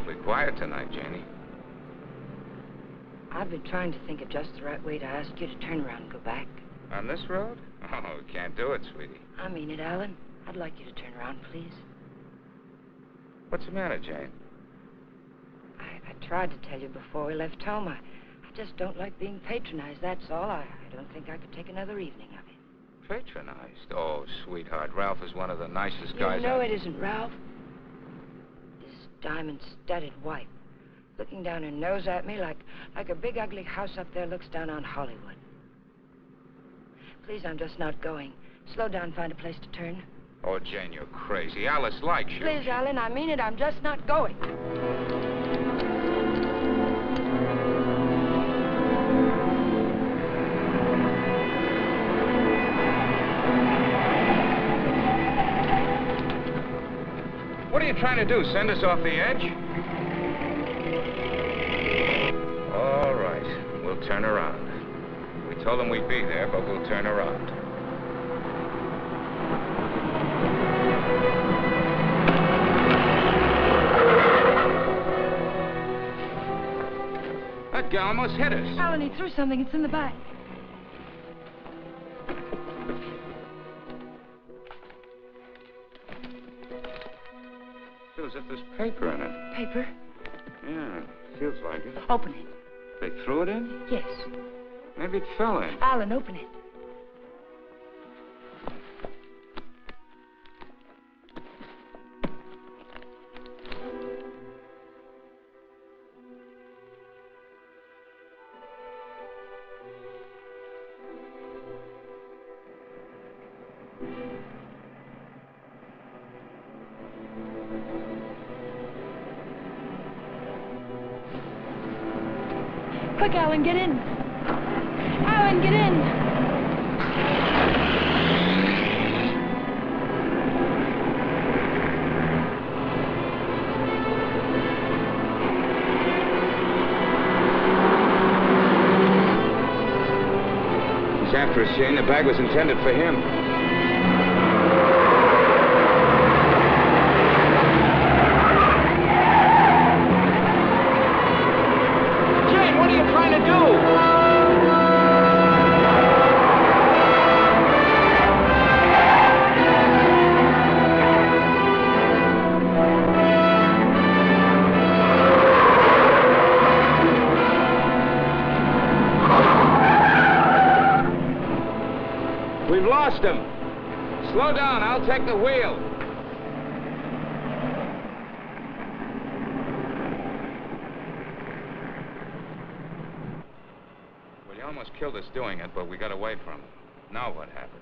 awfully quiet tonight, Janie. I've been trying to think of just the right way to ask you to turn around and go back. On this road? Oh, we can't do it, sweetie. I mean it, Alan. I'd like you to turn around, please. What's the matter, Jane? I tried to tell you before we left home. I just don't like being patronized, that's all. I don't think I could take another evening of it. Patronized? Oh, sweetheart, Ralph is one of the nicest guys. You know it isn't Ralph. His diamond-studded wife, looking down her nose at me like a big ugly house up there looks down on Hollywood. Please, I'm just not going. Slow down, find a place to turn. Oh, Jane, you're crazy. Alice likes you. Please, Alan, I mean it. I'm just not going. What are you trying to do, send us off the edge? All right, we'll turn around. We told them we'd be there, but we'll turn around. That guy almost hit us. Alan, he threw something. It's in the back. Feels as if there's paper in it. Paper? Yeah, feels like it. Open it. They threw it in? Yes. Maybe it fell in. Alan, open it. Quick, Alan, get in. Alan, get in. He's after us, Jane. The bag was intended for him. We've lost him. Slow down, I'll take the wheel. Well, he almost killed us doing it, but we got away from him. Now what happens?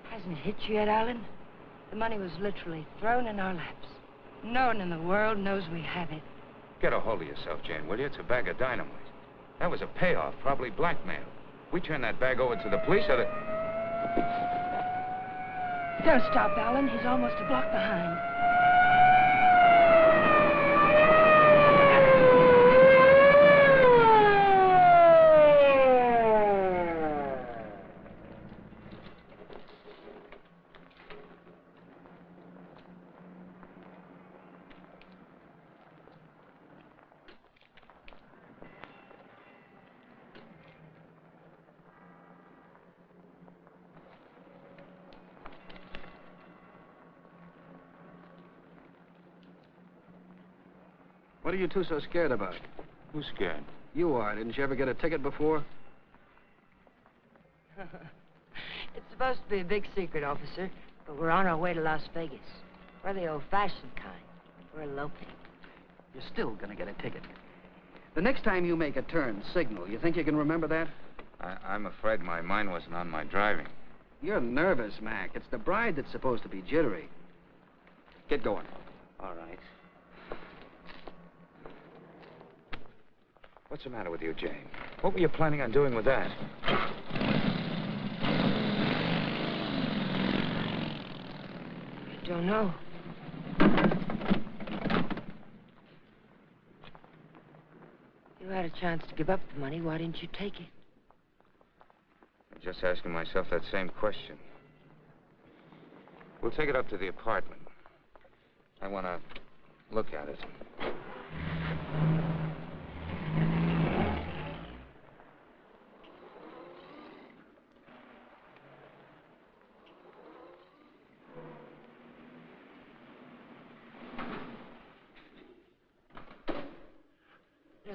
Hasn't it hit you yet, Alan? The money was literally thrown in our laps. No one in the world knows we have it. Get a hold of yourself, Jane, will you? It's a bag of dynamite. That was a payoff, probably blackmail. We turn that bag over to the police, or the... Don't stop, Alan. He's almost a block behind. What are you two so scared about? Who's scared? You are. Didn't you ever get a ticket before? It's supposed to be a big secret, officer, but we're on our way to Las Vegas. We're the old-fashioned kind. We're eloping. You're still gonna get a ticket. The next time you make a turn, signal. You think you can remember that? I'm afraid my mind wasn't on my driving. You're nervous, Mac. It's the bride that's supposed to be jittery. Get going. All right. What's the matter with you, Jane? What were you planning on doing with that? I don't know. You had a chance to give up the money. Why didn't you take it? I'm just asking myself that same question. We'll take it up to the apartment. I want to look at it.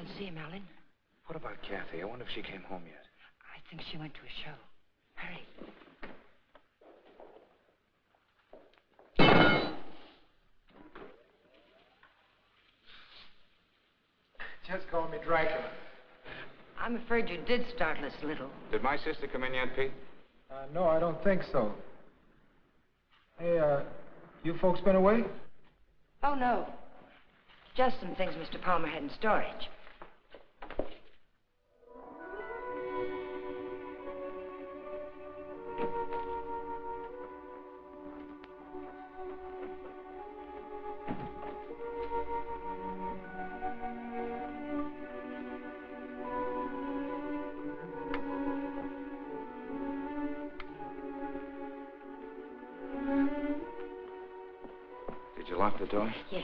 and see him, Alan. What about Kathy? I wonder if she came home yet. I think she went to a show. Hurry. Just call me Dracula. I'm afraid you did startle us a little. Did my sister come in yet, Pete? No, I don't think so. Hey, you folks been away? Oh, no. Just some things Mr. Palmer had in storage. Did you lock the door? Yes.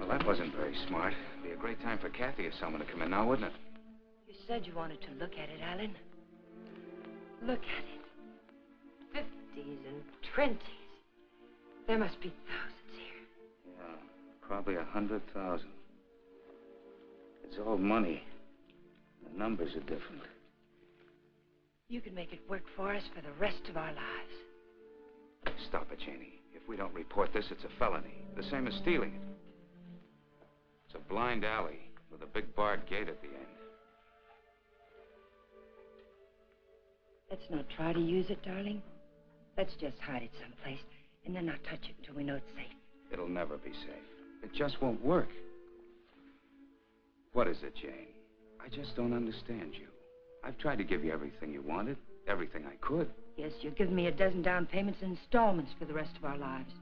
Well, that wasn't very smart. It'd be a great time for Kathy or someone to come in now, wouldn't it? You said you wanted to look at it, Alan. Look at it. 50s and 20s. There must be thousands here. Yeah, probably 100,000. It's all money. The numbers are different. You could make it work for us for the rest of our lives. Stop it, Janie. If we don't report this, it's a felony. The same as stealing it. It's a blind alley with a big barred gate at the end. Let's not try to use it, darling. Let's just hide it someplace and then not touch it until we know it's safe. It'll never be safe. It just won't work. What is it, Jane? I just don't understand you. I've tried to give you everything you wanted, everything I could. Yes, you've given me a dozen down payments in installments for the rest of our lives.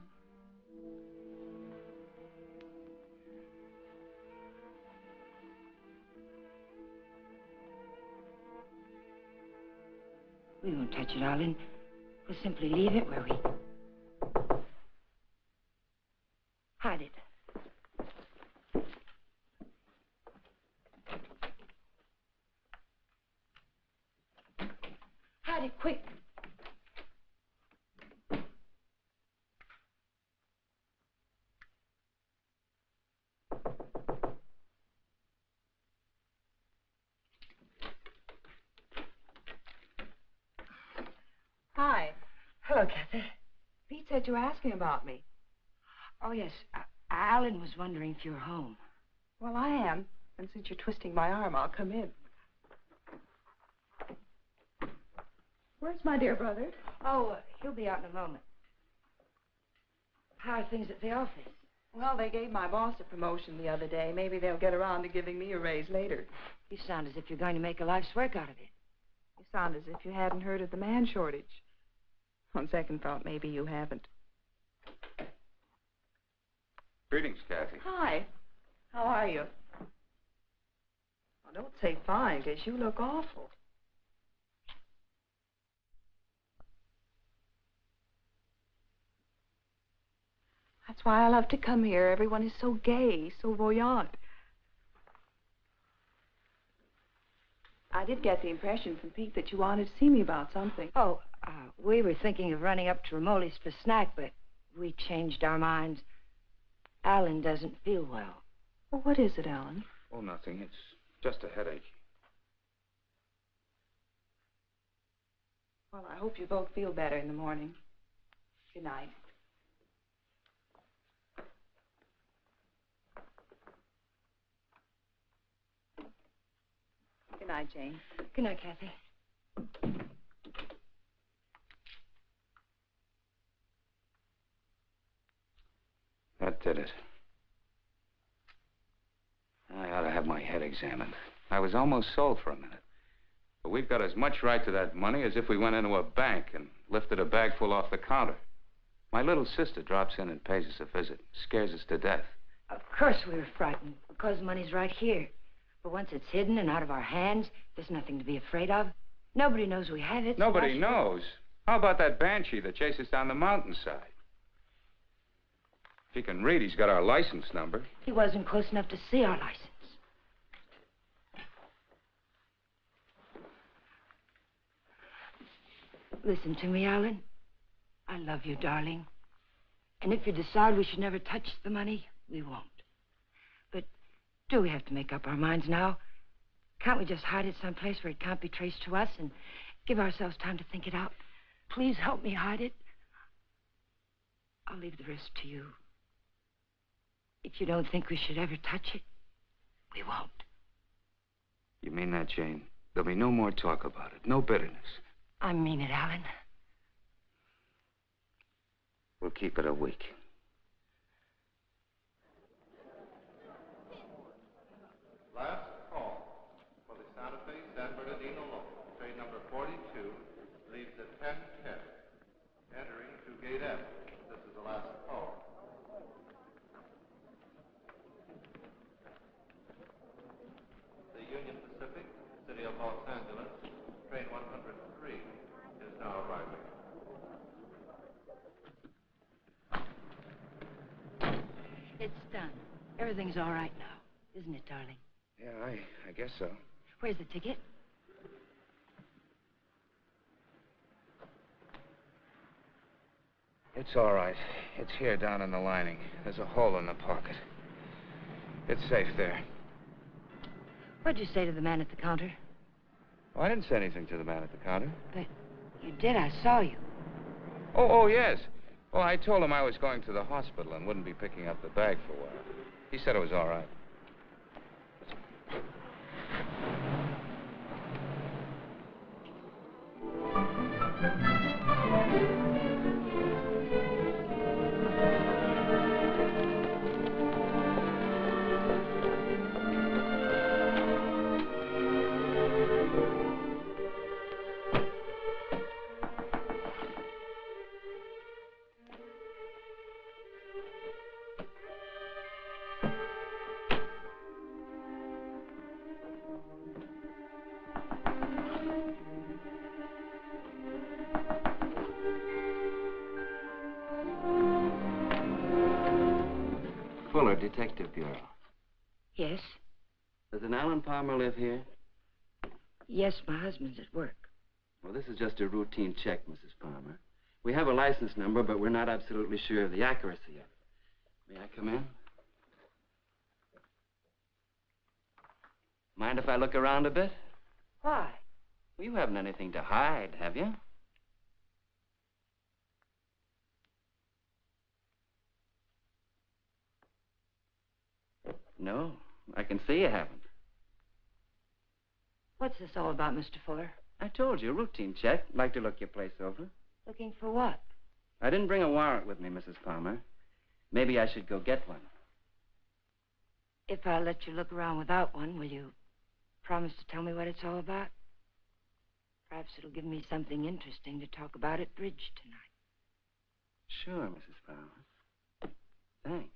We won't touch it, Alan. We'll simply leave it where we... hide it. Hide it, quick. Hi. Hello, Kathy. Pete said you were asking about me. Oh, yes. Alan was wondering if you were home. Well, I am. And since you're twisting my arm, I'll come in. Where's my dear brother? Oh, he'll be out in a moment. How are things at the office? Well, they gave my boss a promotion the other day. Maybe they'll get around to giving me a raise later. You sound as if you're going to make a life's work out of it. You sound as if you hadn't heard of the man shortage. On second thought, maybe you haven't. Greetings, Kathy. Hi. How are you? Well, don't say fine, because you look awful. That's why I love to come here. Everyone is so gay, so voyant. I did get the impression from Pete that you wanted to see me about something. Oh, we were thinking of running up to Ramoli's for snack, but we changed our minds. Alan doesn't feel well. Well, what is it, Alan? Oh, nothing. It's just a headache. Well, I hope you both feel better in the morning. Good night. Good night, Jane. Good night, Kathy. That did it. I ought to have my head examined. I was almost sold for a minute. But we've got as much right to that money as if we went into a bank and lifted a bag full off the counter. My little sister drops in and pays us a visit. Scares us to death. Of course we were frightened, because the money's right here. But once it's hidden and out of our hands, there's nothing to be afraid of. Nobody knows we have it. Nobody knows. How about that banshee that chases down the mountainside? If he can read, he's got our license number. He wasn't close enough to see our license. Listen to me, Alan. I love you, darling. And if you decide we should never touch the money, we won't. But do we have to make up our minds now? Can't we just hide it someplace where it can't be traced to us and give ourselves time to think it out? Please help me hide it. I'll leave the rest to you. If you don't think we should ever touch it, we won't. You mean that, Jane? There'll be no more talk about it, no bitterness. I mean it, Alan. We'll keep it a week. Last call for the Santa Fe San Bernardino local. Train number 42 leaves at 10:10. Entering to gate F. This is the last call. The Union Pacific, City of Los Angeles, train 103 is now arriving. It's done. Everything's all right now, isn't it, darling? Yeah, I guess so. Where's the ticket? It's all right. It's here down in the lining. There's a hole in the pocket. It's safe there. What'd you say to the man at the counter? Oh, I didn't say anything to the man at the counter. But you did. I saw you. Oh, yes. Well, I told him I was going to the hospital and wouldn't be picking up the bag for a while. He said it was all right. Fuller, Detective Bureau. Yes? Does an Alan Palmer live here? Yes, my husband's at work. Well, this is just a routine check, Mrs. Palmer. We have a license number, but we're not absolutely sure of the accuracy of it. May I come in? Mind if I look around a bit? Why? Well, you haven't anything to hide, have you? No, I can see you haven't. What's this all about, Mr. Fuller? I told you, routine check. Like to look your place over. Looking for what? I didn't bring a warrant with me, Mrs. Palmer. Maybe I should go get one. If I let you look around without one, will you promise to tell me what it's all about? Perhaps it'll give me something interesting to talk about at bridge tonight. Sure, Mrs. Palmer. Thanks.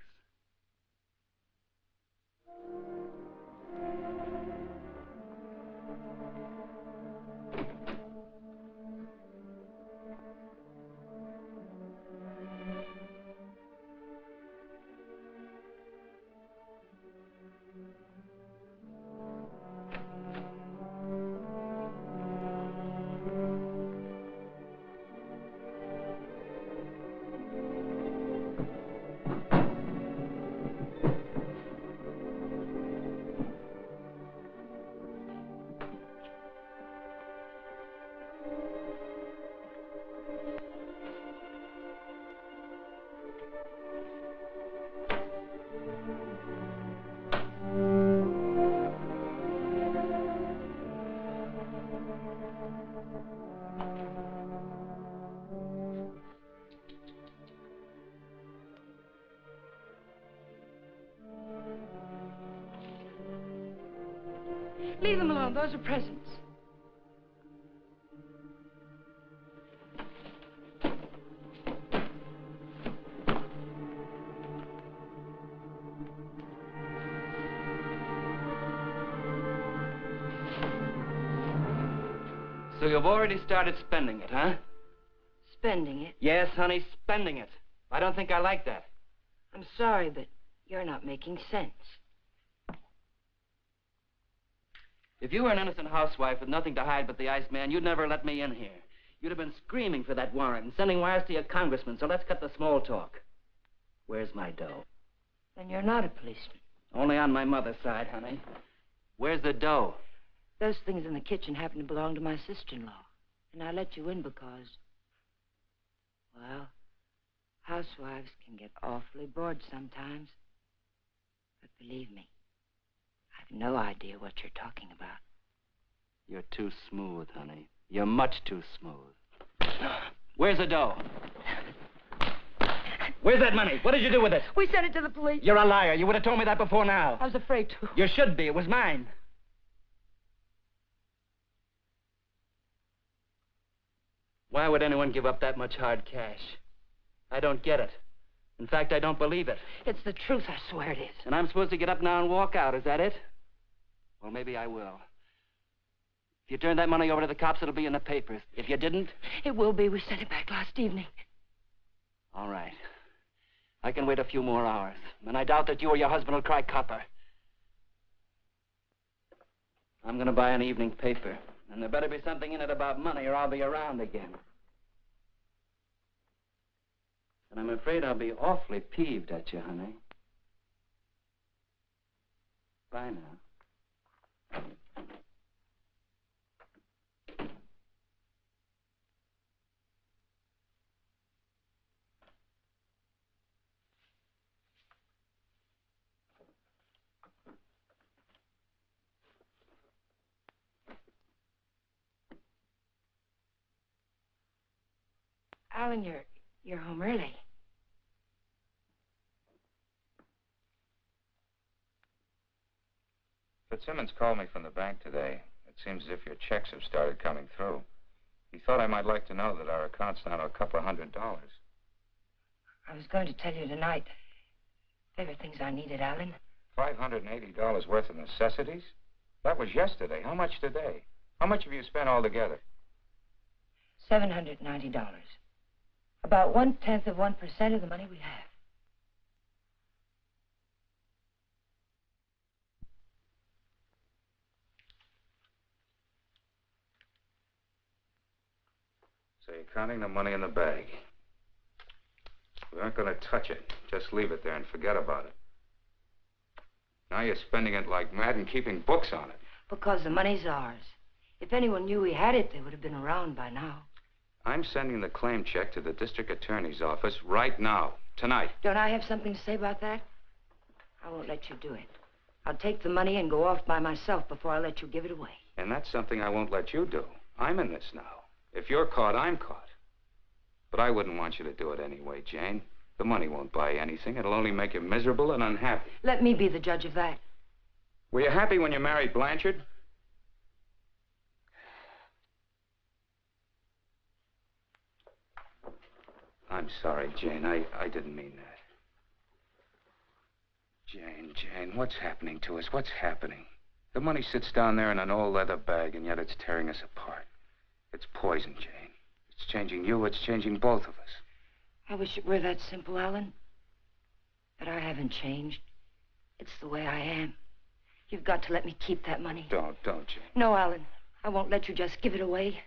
Leave them alone. Those are presents. So you've already started spending it, huh? Spending it? Yes, honey, spending it. I don't think I like that. I'm sorry, but you're not making sense. If you were an innocent housewife with nothing to hide but the Iceman, you'd never let me in here. You'd have been screaming for that warrant and sending wires to your congressman, so let's cut the small talk. Where's my dough? Then you're not a policeman. Only on my mother's side, honey. Where's the dough? Those things in the kitchen happen to belong to my sister-in-law. And I let you in because, well, housewives can get awfully bored sometimes. But believe me, I've no idea what you're talking about. You're too smooth, honey. You're much too smooth. Where's the dough? Where's that money? What did you do with it? We sent it to the police. You're a liar. You would have told me that before now. I was afraid to. You should be. It was mine. Why would anyone give up that much hard cash? I don't get it. In fact, I don't believe it. It's the truth, I swear it is. And I'm supposed to get up now and walk out, is that it? Well, maybe I will. If you turn that money over to the cops, it'll be in the papers. If you didn't... It will be. We sent it back last evening. All right. I can wait a few more hours. And I doubt that you or your husband will cry copper. I'm going to buy an evening paper. And there better be something in it about money or I'll be around again. And I'm afraid I'll be awfully peeved at you, honey. Bye now. Alan, you're home early. Fitzsimmons called me from the bank today. It seems as if your checks have started coming through. He thought I might like to know that our account's down to a couple of $100. I was going to tell you tonight. They were things I needed, Alan. $580 worth of necessities? That was yesterday. How much today? How much have you spent altogether? $790. About 1/10 of 1% of the money we have. So you're counting the money in the bag. We aren't going to touch it. Just leave it there and forget about it. Now you're spending it like mad and keeping books on it. Because the money's ours. If anyone knew we had it, they would have been around by now. I'm sending the claim check to the district attorney's office right now, tonight. Don't I have something to say about that? I won't let you do it. I'll take the money and go off by myself before I let you give it away. And that's something I won't let you do. I'm in this now. If you're caught, I'm caught. But I wouldn't want you to do it anyway, Jane. The money won't buy anything. It'll only make you miserable and unhappy. Let me be the judge of that. Were you happy when you married Blanchard? I'm sorry, Jane. I didn't mean that. Jane, what's happening to us? What's happening? The money sits down there in an old leather bag, and yet it's tearing us apart. It's poison, Jane. It's changing you. It's changing both of us. I wish it were that simple, Alan. But I haven't changed. It's the way I am. You've got to let me keep that money. Don't, Jane. No, Alan. I won't let you just give it away.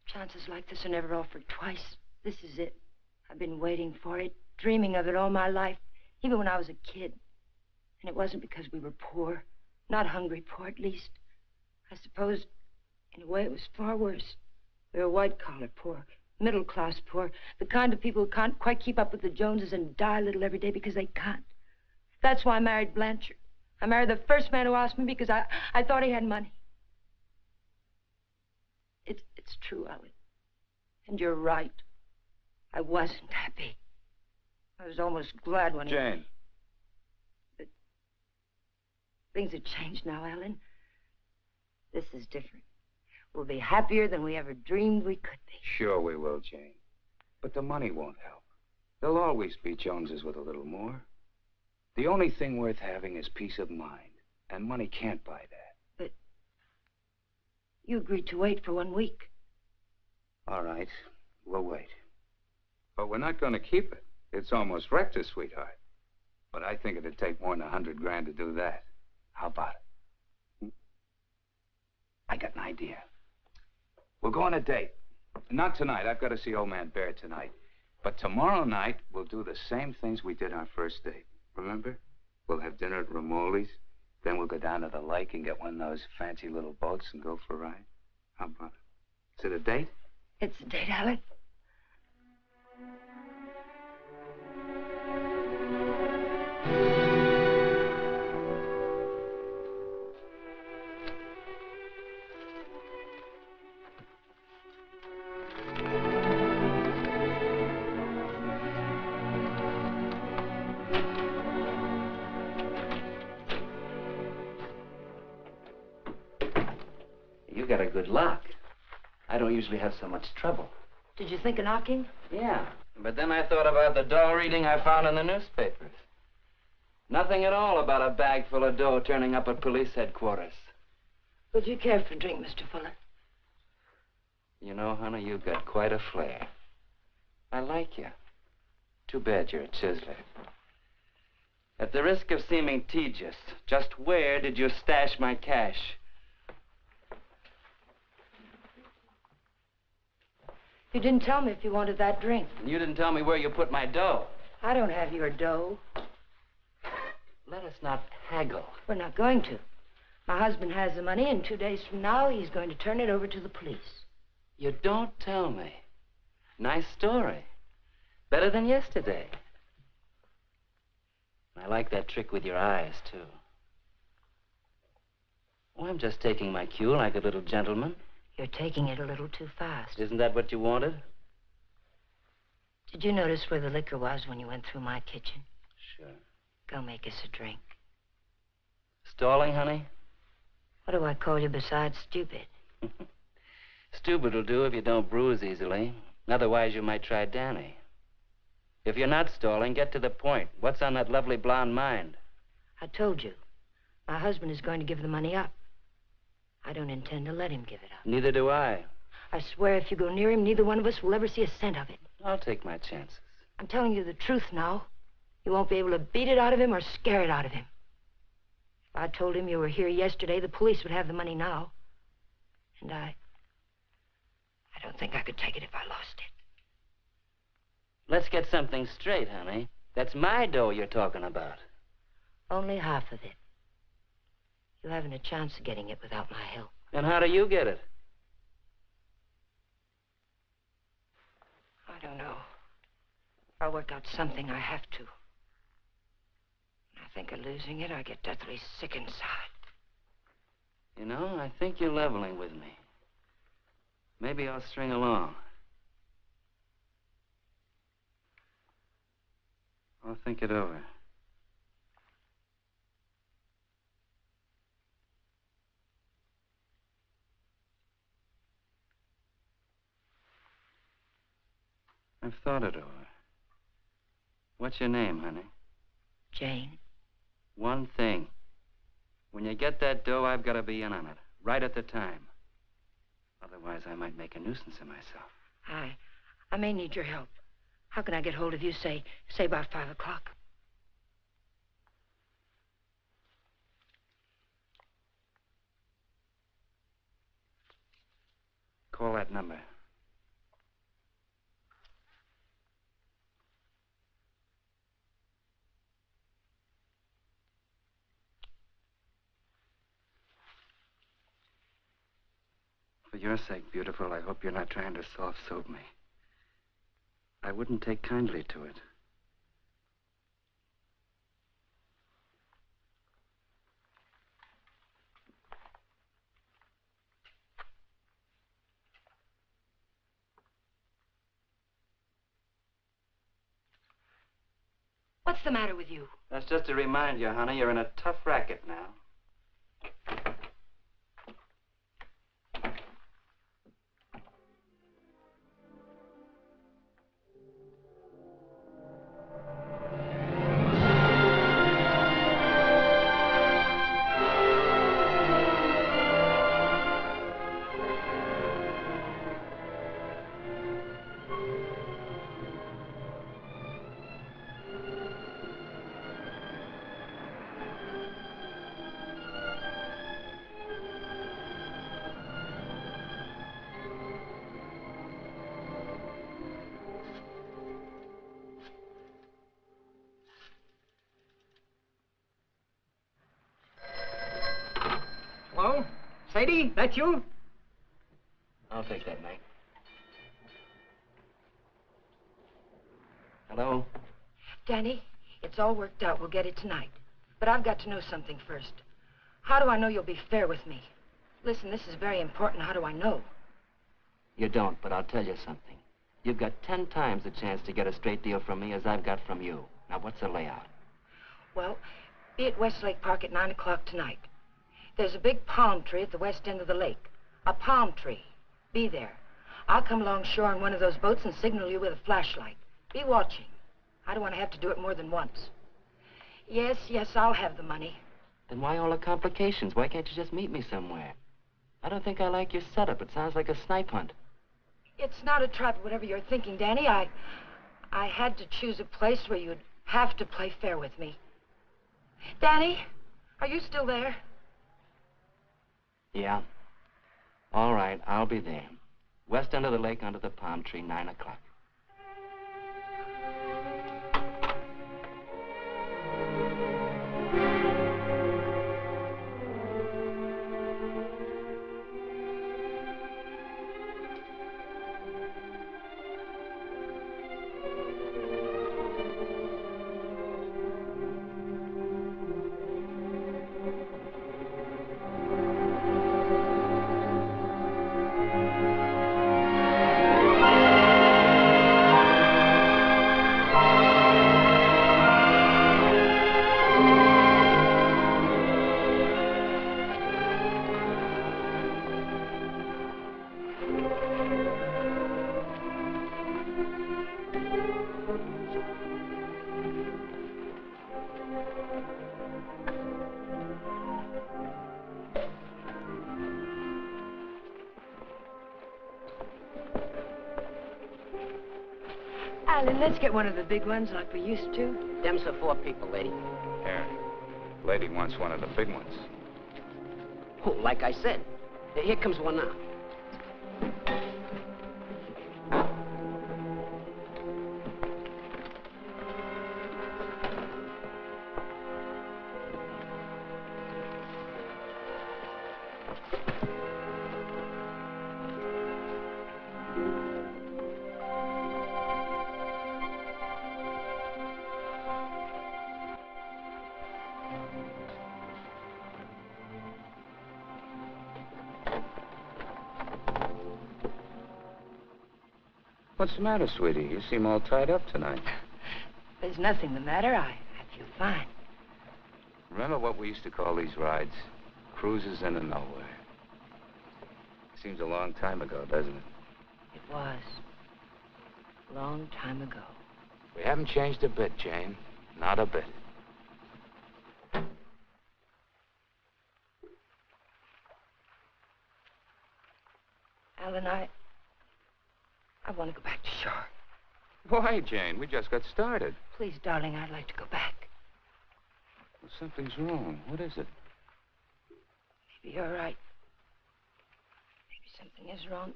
Chances like this are never offered twice. This is it. I've been waiting for it, dreaming of it all my life, even when I was a kid. And it wasn't because we were poor. Not hungry poor, at least. I suppose, in a way, it was far worse. We were white-collar poor, middle-class poor, the kind of people who can't quite keep up with the Joneses and die a little every day because they can't. That's why I married Blanchard. I married the first man who asked me because I thought he had money. It's true, Alan. And you're right. I wasn't happy. I was almost glad when Jane. But things have changed now, Alan. This is different. We'll be happier than we ever dreamed we could be. Sure we will, Jane. But the money won't help. There'll always be Joneses with a little more. The only thing worth having is peace of mind. And money can't buy that. But you agreed to wait for 1 week. All right. We'll wait. But we're not going to keep it. It's almost wrecked us, sweetheart. But I think it'd take more than $100 grand to do that. How about it? I got an idea. We'll go on a date. Not tonight. I've got to see old man Bear tonight. But tomorrow night, we'll do the same things we did our first date. Remember? We'll have dinner at Ramoli's. Then we'll go down to the lake and get one of those fancy little boats and go for a ride. How about it? Is it a date? It's a date, Alec. You got a good lock. I don't usually have so much trouble. Did you think of knocking? Yeah, but then I thought about the dough reading I found in the newspapers. Nothing at all about a bag full of dough turning up at police headquarters. Would you care for a drink, Mr. Fuller? You know, honey, you've got quite a flair. I like you. Too bad you're a chiseler. At the risk of seeming tedious, just where did you stash my cash? You didn't tell me if you wanted that drink. And you didn't tell me where you put my dough. I don't have your dough. Let us not haggle. We're not going to. My husband has the money, and 2 days from now, he's going to turn it over to the police. You don't tell me. Nice story. Better than yesterday. I like that trick with your eyes, too. Oh, I'm just taking my cue like a little gentleman. You're taking it a little too fast. Isn't that what you wanted? Did you notice where the liquor was when you went through my kitchen? Sure. Go make us a drink. Stalling, honey? What do I call you besides stupid? Stupid will do if you don't bruise easily. Otherwise, you might try Danny. If you're not stalling, get to the point. What's on that lovely blonde mind? I told you. My husband is going to give the money up. I don't intend to let him give it up. Neither do I. I swear if you go near him, neither one of us will ever see a cent of it. I'll take my chances. I'm telling you the truth now. You won't be able to beat it out of him or scare it out of him. If I told him you were here yesterday, the police would have the money now. And I don't think I could take it if I lost it. Let's get something straight, honey. That's my dough you're talking about. Only half of it. You haven't a chance of getting it without my help. And how do you get it? I don't know. I'll work out something. I have to. When I think of losing it, I get deathly sick inside. You know, I think you're leveling with me. Maybe I'll string along. I'll think it over. I've thought it over. What's your name, honey? Jane. One thing. When you get that dough, I've got to be in on it. Right at the time. Otherwise, I might make a nuisance of myself. I may need your help. How can I get hold of you, say about 5 o'clock? Call that number. For your sake, beautiful, I hope you're not trying to soft-soap me. I wouldn't take kindly to it. What's the matter with you? That's just to remind you, honey, you're in a tough racket now. lady? That you? I'll take that, Mac. Hello? Danny, it's all worked out. We'll get it tonight. But I've got to know something first. How do I know you'll be fair with me? Listen, this is very important. How do I know? You don't, but I'll tell you something. You've got 10 times the chance to get a straight deal from me as I've got from you. Now, what's the layout? Well, be at Westlake Park at 9 o'clock tonight. There's a big palm tree at the west end of the lake. A palm tree. Be there. I'll come along shore in one of those boats and signal you with a flashlight. Be watching. I don't want to have to do it more than once. Yes, I'll have the money. Then why all the complications? Why can't you just meet me somewhere? I don't think I like your setup. It sounds like a snipe hunt. It's not a trap, whatever you're thinking, Danny. I had to choose a place where you'd have to play fair with me. Danny, are you still there? Yeah. All right, I'll be there. West end of the lake under the palm tree, 9 o'clock. Alan, let's get one of the big ones like we used to. Them's for 4 people, lady. Yeah. Lady wants one of the big ones. Oh, like I said. Here comes one now. What's the matter, sweetie? You seem all tied up tonight. There's nothing the matter. I feel fine. Remember what we used to call these rides? Cruises into nowhere. Seems a long time ago, doesn't it? It was. A long time ago. We haven't changed a bit, Jane. Not a bit. Alan, I want to go back to shore. Why, Jane? We just got started. Please, darling, I'd like to go back. Well, something's wrong. What is it? Maybe you're right. Maybe something is wrong.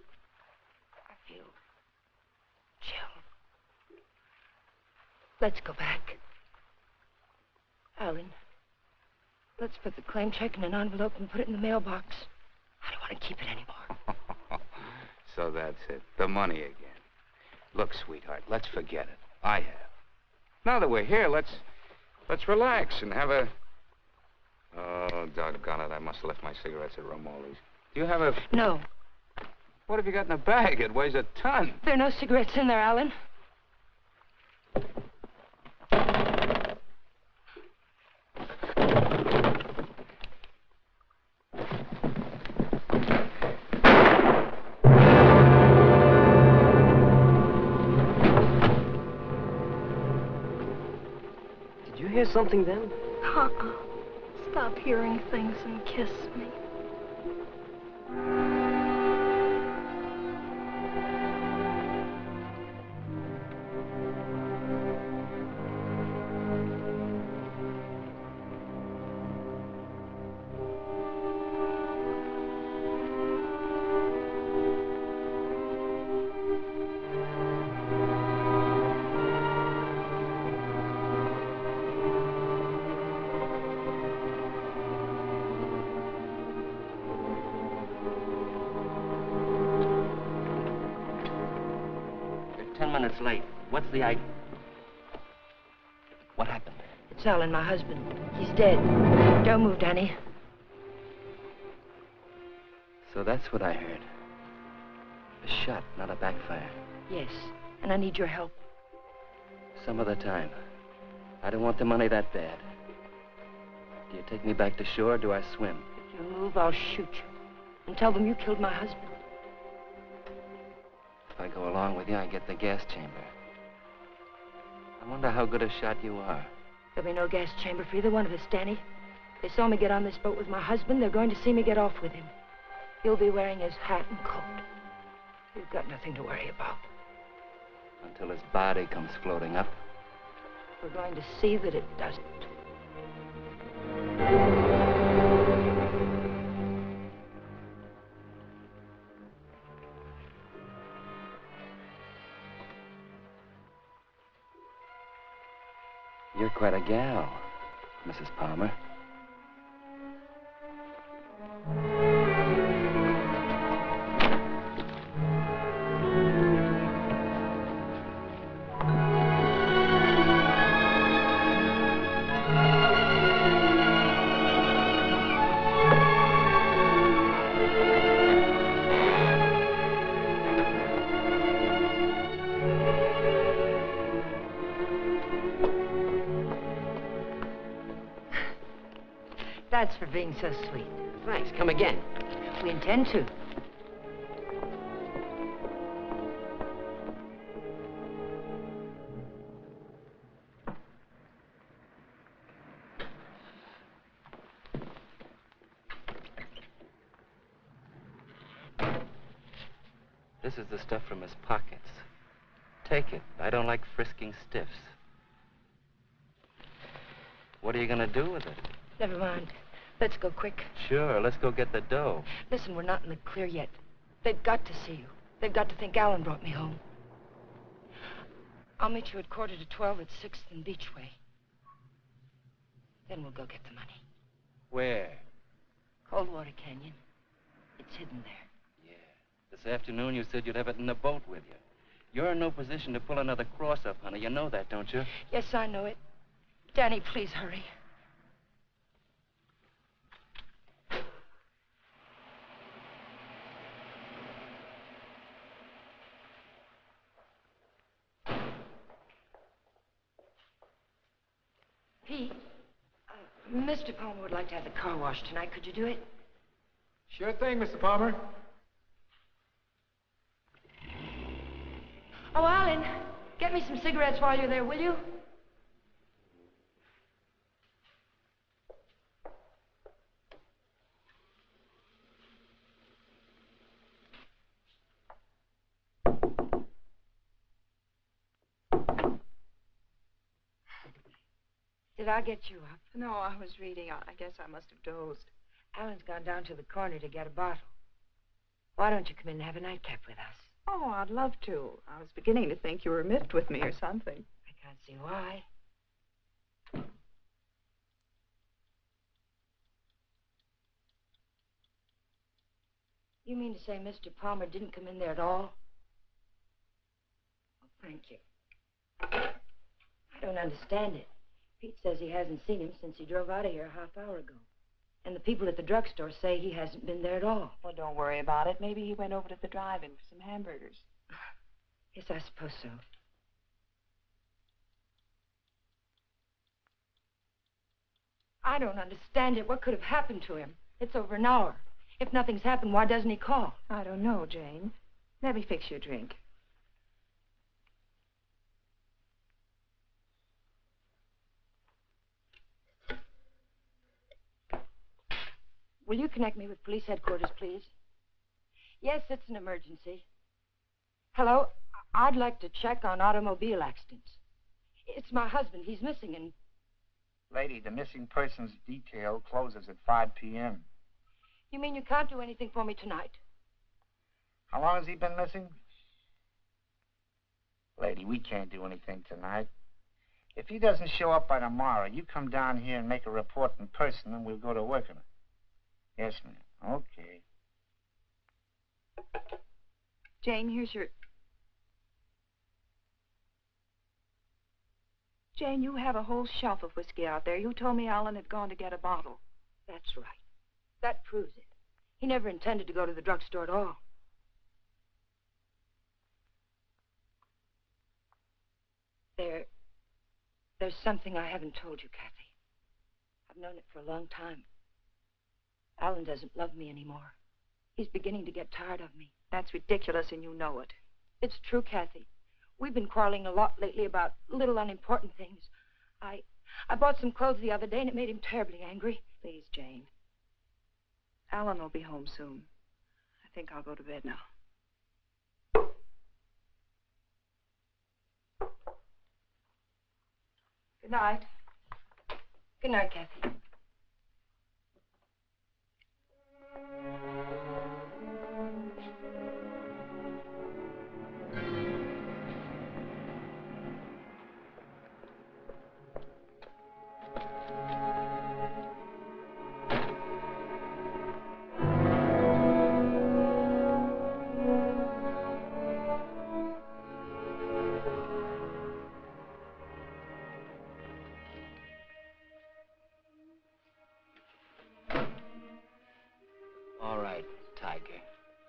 I feel chill. Let's go back. Alan, let's put the claim check in an envelope and put it in the mailbox. I don't want to keep it anymore. So that's it. The money again. Look, sweetheart, let's forget it. I have. Now that we're here, let's relax and have a... Oh, doggone it. I must have left my cigarettes at Romoli's. Do you have a... No. What have you got in a bag? It weighs a ton. There are no cigarettes in there, Alan. Did you hear something then? Stop hearing things and kiss me. It's late. What's the idea? What happened? It's Alan, my husband. He's dead. Don't move, Danny. So that's what I heard. A shot, not a backfire. Yes, and I need your help. Some other time. I don't want the money that bad. Do you take me back to shore, or do I swim? If you move, I'll shoot you. And tell them you killed my husband. If I go along with you, I get the gas chamber. I wonder how good a shot you are. There'll be no gas chamber for either one of us, Danny. They saw me get on this boat with my husband. They're going to see me get off with him. He'll be wearing his hat and coat. You've got nothing to worry about. Until his body comes floating up. We're going to see that it doesn't. You're quite a gal, Mrs. Palmer. That's for being so sweet. Thanks. Come again. We intend to. This is the stuff from his pockets. Take it. I don't like frisking stiffs. What are you going to do with it? Never mind. Let's go quick. Sure, let's go get the dough. Listen, we're not in the clear yet. They've got to see you. They've got to think Alan brought me home. I'll meet you at 11:45 at 6th and Beachway. Then we'll go get the money. Where? Coldwater Canyon. It's hidden there. Yeah. This afternoon you said you'd have it in the boat with you. You're in no position to pull another cross-up, honey. You know that, don't you? Yes, I know it. Danny, please hurry. Pete, Mr. Palmer would like to have the car washed tonight. Could you do it? Sure thing, Mr. Palmer. Oh, Alan, get me some cigarettes while you're there, will you? Did I get you up? No, I was reading. I guess I must have dozed. Alan's gone down to the corner to get a bottle. Why don't you come in and have a nightcap with us? Oh, I'd love to. I was beginning to think you were miffed with me or something. I can't see why. You mean to say Mr. Palmer didn't come in there at all? Well, thank you. I don't understand it. Pete says he hasn't seen him since he drove out of here a half hour ago. And the people at the drugstore say he hasn't been there at all. Well, don't worry about it. Maybe he went over to the drive-in for some hamburgers. Yes, I suppose so. I don't understand it. What could have happened to him? It's over an hour. If nothing's happened, why doesn't he call? I don't know, Jane. Let me fix you a drink. Will you connect me with police headquarters, please? Yes, it's an emergency. Hello? I'd like to check on automobile accidents. It's my husband. He's missing and... Lady, the missing persons detail closes at 5 p.m. You mean you can't do anything for me tonight? How long has he been missing? Lady, we can't do anything tonight. If he doesn't show up by tomorrow, you come down here and make a report in person, and we'll go to work on it. Yes, ma'am. Okay. Jane, here's your... Jane, you have a whole shelf of whiskey out there. You told me Alan had gone to get a bottle. That's right. That proves it. He never intended to go to the drugstore at all. There's something I haven't told you, Kathy. I've known it for a long time. Alan doesn't love me anymore. He's beginning to get tired of me. That's ridiculous, and you know it. It's true, Kathy. We've been quarreling a lot lately about little unimportant things. I bought some clothes the other day, and it made him terribly angry. Please, Jane. Alan will be home soon. I think I'll go to bed now. Good night. Good night, Kathy.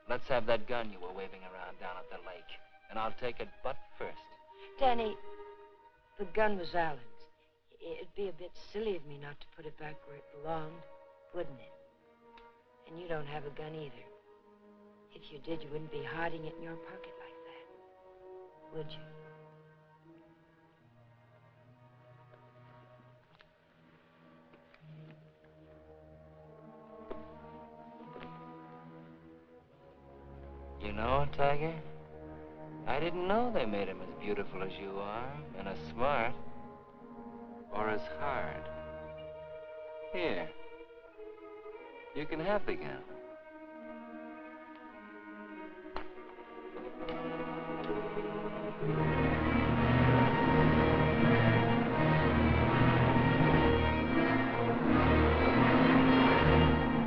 Let's have that gun you were waving around down at the lake, and I'll take it butt first. Danny, the gun was Alan's. It'd be a bit silly of me not to put it back where it belonged, wouldn't it? And you don't have a gun either. If you did, you wouldn't be hiding it in your pocket like that, would you? You know, Tiger, I didn't know they made him as beautiful as you are, and as smart, or as hard. Here, you can have the gun.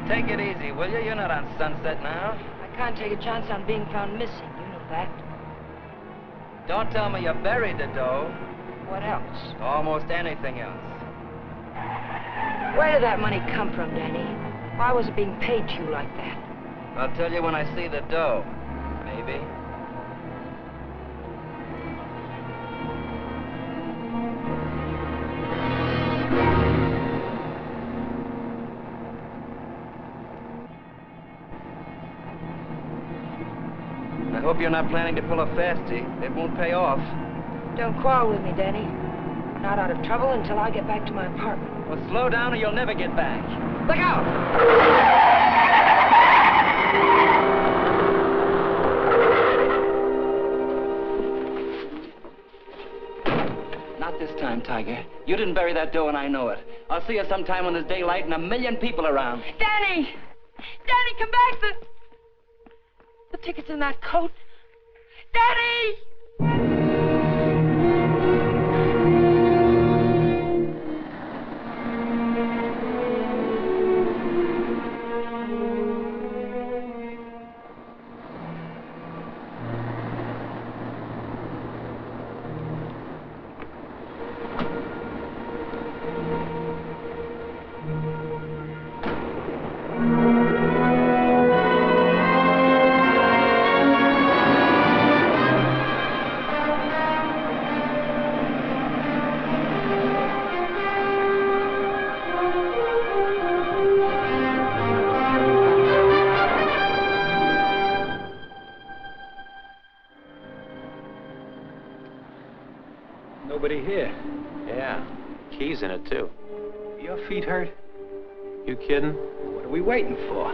Take it easy, will you? You're not on Sunset now. I can't take a chance on being found missing. You know that. Don't tell me you buried the dough. What else? Almost anything else. Where did that money come from, Danny? Why was it being paid to you like that? I'll tell you when I see the dough. Maybe. I hope you're not planning to pull a fastie. It won't pay off. Don't quarrel with me, Danny. Not out of trouble until I get back to my apartment. Well, slow down or you'll never get back. Look out! Not this time, Tiger. You didn't bury that dough and I know it. I'll see you sometime when there's daylight and a million people around. Danny! Danny, come back! The ticket's in that coat. Danny! Nobody here. Yeah, keys in it, too. Your feet hurt? You kidding? What are we waiting for?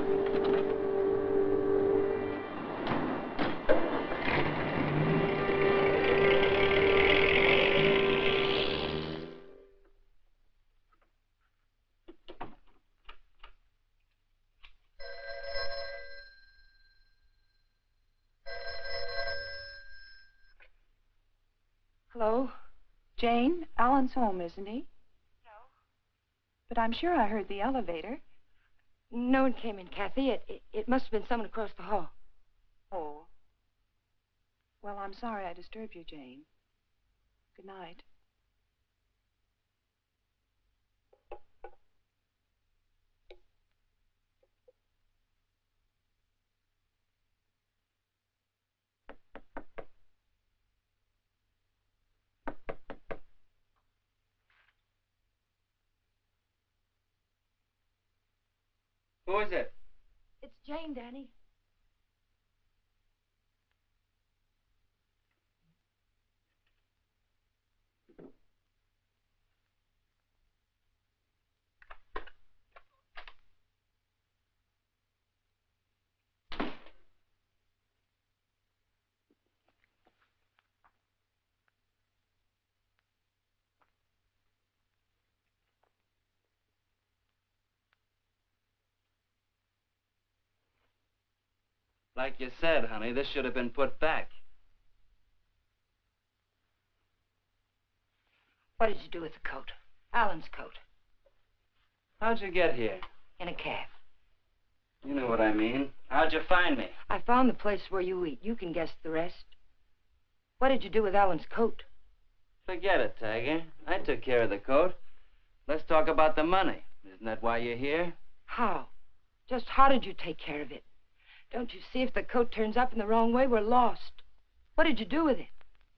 Hello? Jane, Alan's home, isn't he? No. But I'm sure I heard the elevator. No one came in, Kathy. It must have been someone across the hall. Oh. Well, I'm sorry I disturbed you, Jane. Good night. Who is it? It's Jane, Danny. Like you said, honey, this should have been put back. What did you do with the coat? Alan's coat. How'd you get here? In a cab. You know what I mean. How'd you find me? I found the place where you eat. You can guess the rest. What did you do with Alan's coat? Forget it, Tiger. I took care of the coat. Let's talk about the money. Isn't that why you're here? How? Just how did you take care of it? Don't you see if the coat turns up in the wrong way, we're lost. What did you do with it?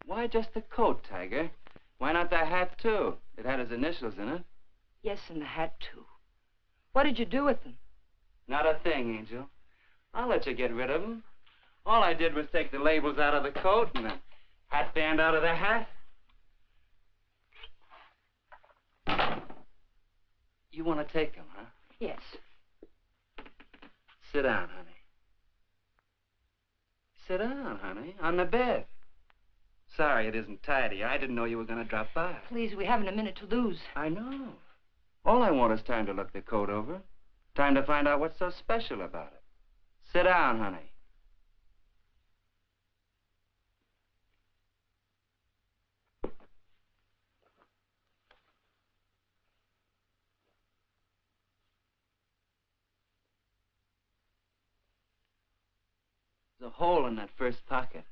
Why just the coat, Tiger? Why not the hat, too? It had his initials in it. Yes, and the hat, too. What did you do with them? Not a thing, Angel. I'll let you get rid of them. All I did was take the labels out of the coat and the hat band out of the hat. You want to take them, huh? Yes. Sit down, honey. Sit down, honey, on the bed. Sorry it isn't tidy. I didn't know you were going to drop by. Please, we haven't a minute to lose. I know. All I want is time to look the coat over. Time to find out what's so special about it. Sit down, honey. There's a hole in that first pocket.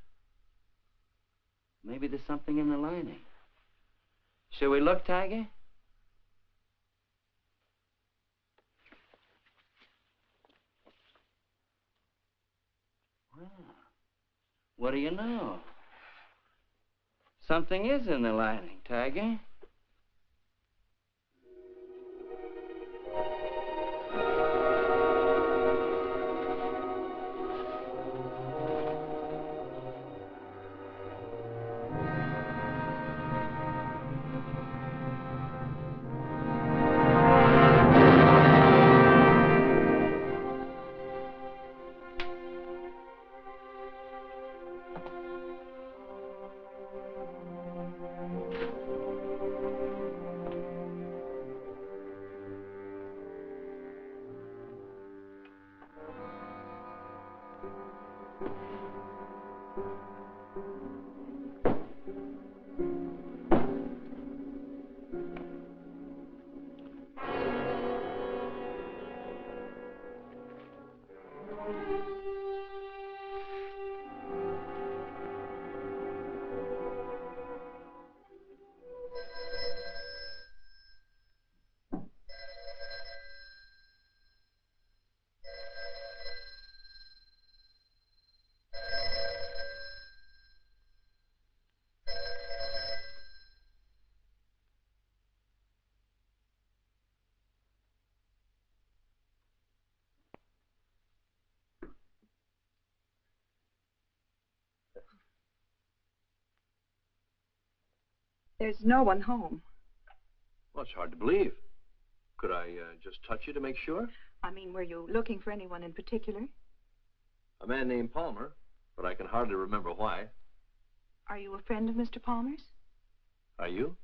Maybe there's something in the lining. Shall we look, Tiger? Well, what do you know? Something is in the lining, Tiger. There's no one home. Well, it's hard to believe. Could I just touch you to make sure? I mean, were you looking for anyone in particular? A man named Palmer, but I can hardly remember why. Are you a friend of Mr. Palmer's? Are you?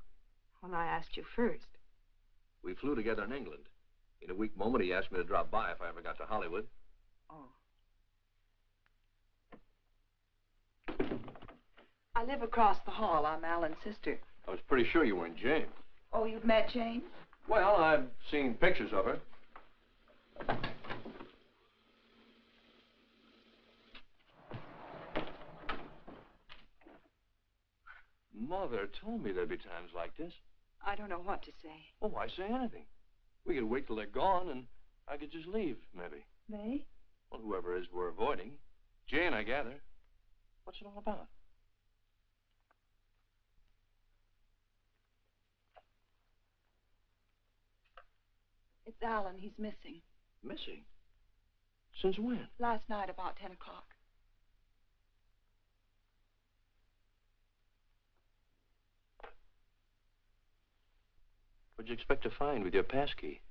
Well, I asked you first. We flew together in England. In a weak moment, he asked me to drop by if I ever got to Hollywood. Oh. I live across the hall. I'm Alan's sister. I was pretty sure you weren't Jane. Oh, you've met Jane? Well, I've seen pictures of her. Mother told me there'd be times like this. I don't know what to say. Oh, why say anything? We could wait till they're gone, and I could just leave, maybe. They? Well, whoever it is we're avoiding. Jane, I gather. What's it all about? It's Alan. He's missing. Missing? Since when? Last night about 10 o'clock. What'd you expect to find with your passkey?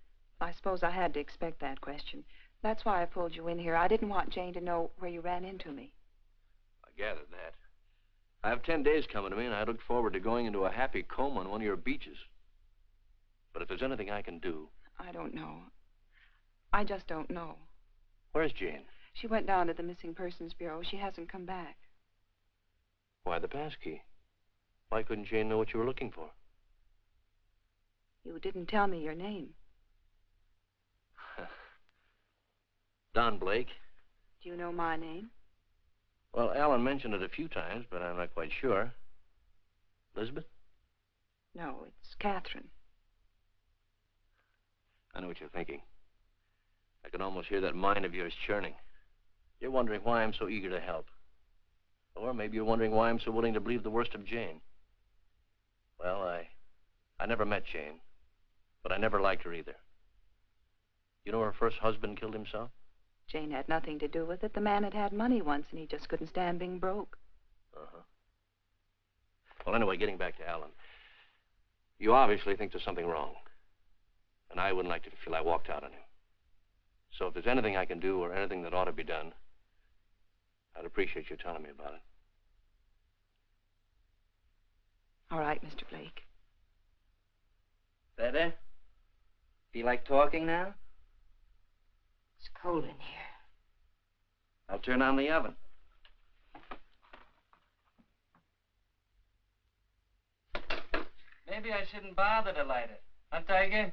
I suppose I had to expect that question. That's why I pulled you in here. I didn't want Jane to know where you ran into me. I gathered that. I have 10 days coming to me, and I look forward to going into a happy coma on one of your beaches. But if there's anything I can do... I don't know. I just don't know. Where's Jane? She went down to the Missing Persons Bureau. She hasn't come back. Why the passkey? Why couldn't Jane know what you were looking for? You didn't tell me your name. Don Blake. Do you know my name? Well, Alan mentioned it a few times, but I'm not quite sure. Elizabeth? No, it's Catherine. I know what you're thinking. I can almost hear that mind of yours churning. You're wondering why I'm so eager to help. Or maybe you're wondering why I'm so willing to believe the worst of Jane. Well, I never met Jane, but I never liked her either. You know her first husband killed himself? Jane had nothing to do with it. The man had money once, and he just couldn't stand being broke. Uh-huh. Well, anyway, getting back to Alan. You obviously think there's something wrong. And I wouldn't like you to feel I walked out on him. So if there's anything I can do or anything that ought to be done, I'd appreciate you telling me about it. All right, Mr. Blake. Better? Feel like talking now? It's cold in here. I'll turn on the oven. Maybe I shouldn't bother to light it. Huh, Tiger?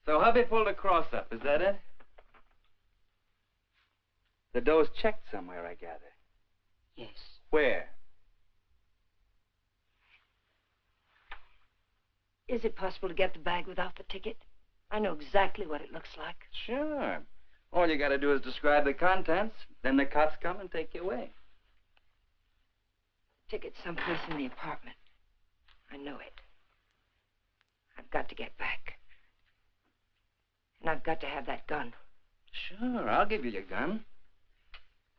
So hubby pulled a cross up, is that it? The dough's checked somewhere, I gather. Yes. Where? Is it possible to get the bag without the ticket? I know exactly what it looks like. Sure. All you gotta do is describe the contents, then the cops come and take you away. Ticket's someplace in the apartment. I know it. I've got to get back. And I've got to have that gun. Sure, I'll give you your gun.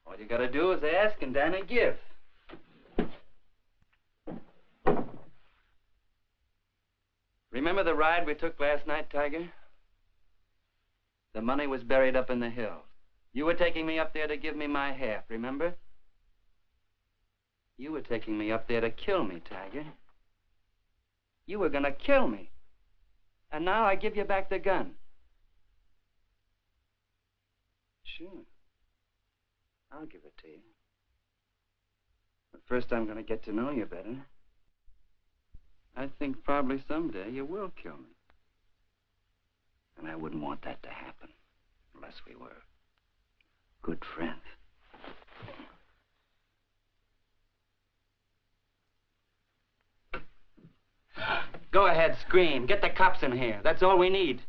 All you gotta do is ask and Danny give. Remember the ride we took last night, Tiger? The money was buried up in the hills. You were taking me up there to give me my half, remember? You were taking me up there to kill me, Tiger. You were gonna kill me. And now I give you back the gun. Sure. I'll give it to you. But first I'm gonna get to know you better. I think probably someday you will kill me. And I wouldn't want that to happen unless we were good friends. Go ahead, scream. Get the cops in here. That's all we need.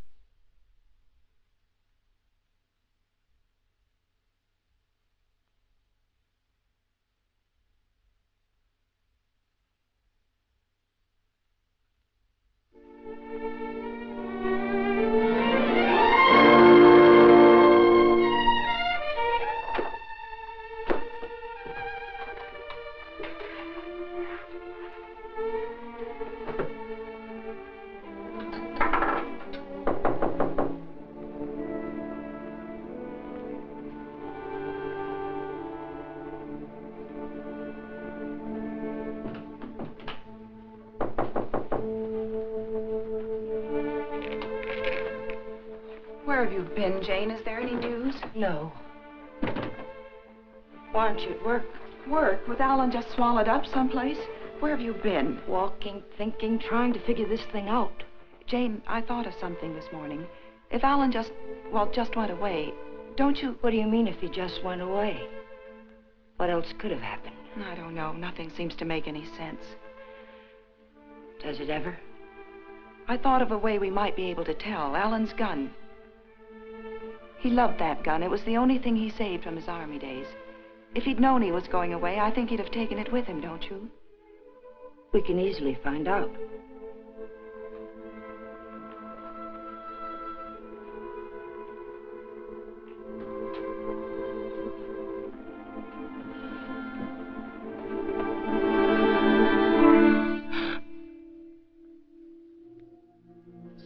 Where have you been, Jane? Is there any news? No. Why aren't you at work? Work? With Alan just swallowed up someplace? Where have you been? Walking, thinking, trying to figure this thing out. Jane, I thought of something this morning. If Alan just went away, don't you... What do you mean if he just went away? What else could have happened? I don't know. Nothing seems to make any sense. Does it ever? I thought of a way we might be able to tell. Alan's gun. He loved that gun. It was the only thing he saved from his army days. If he'd known he was going away, I think he'd have taken it with him, don't you? We can easily find out.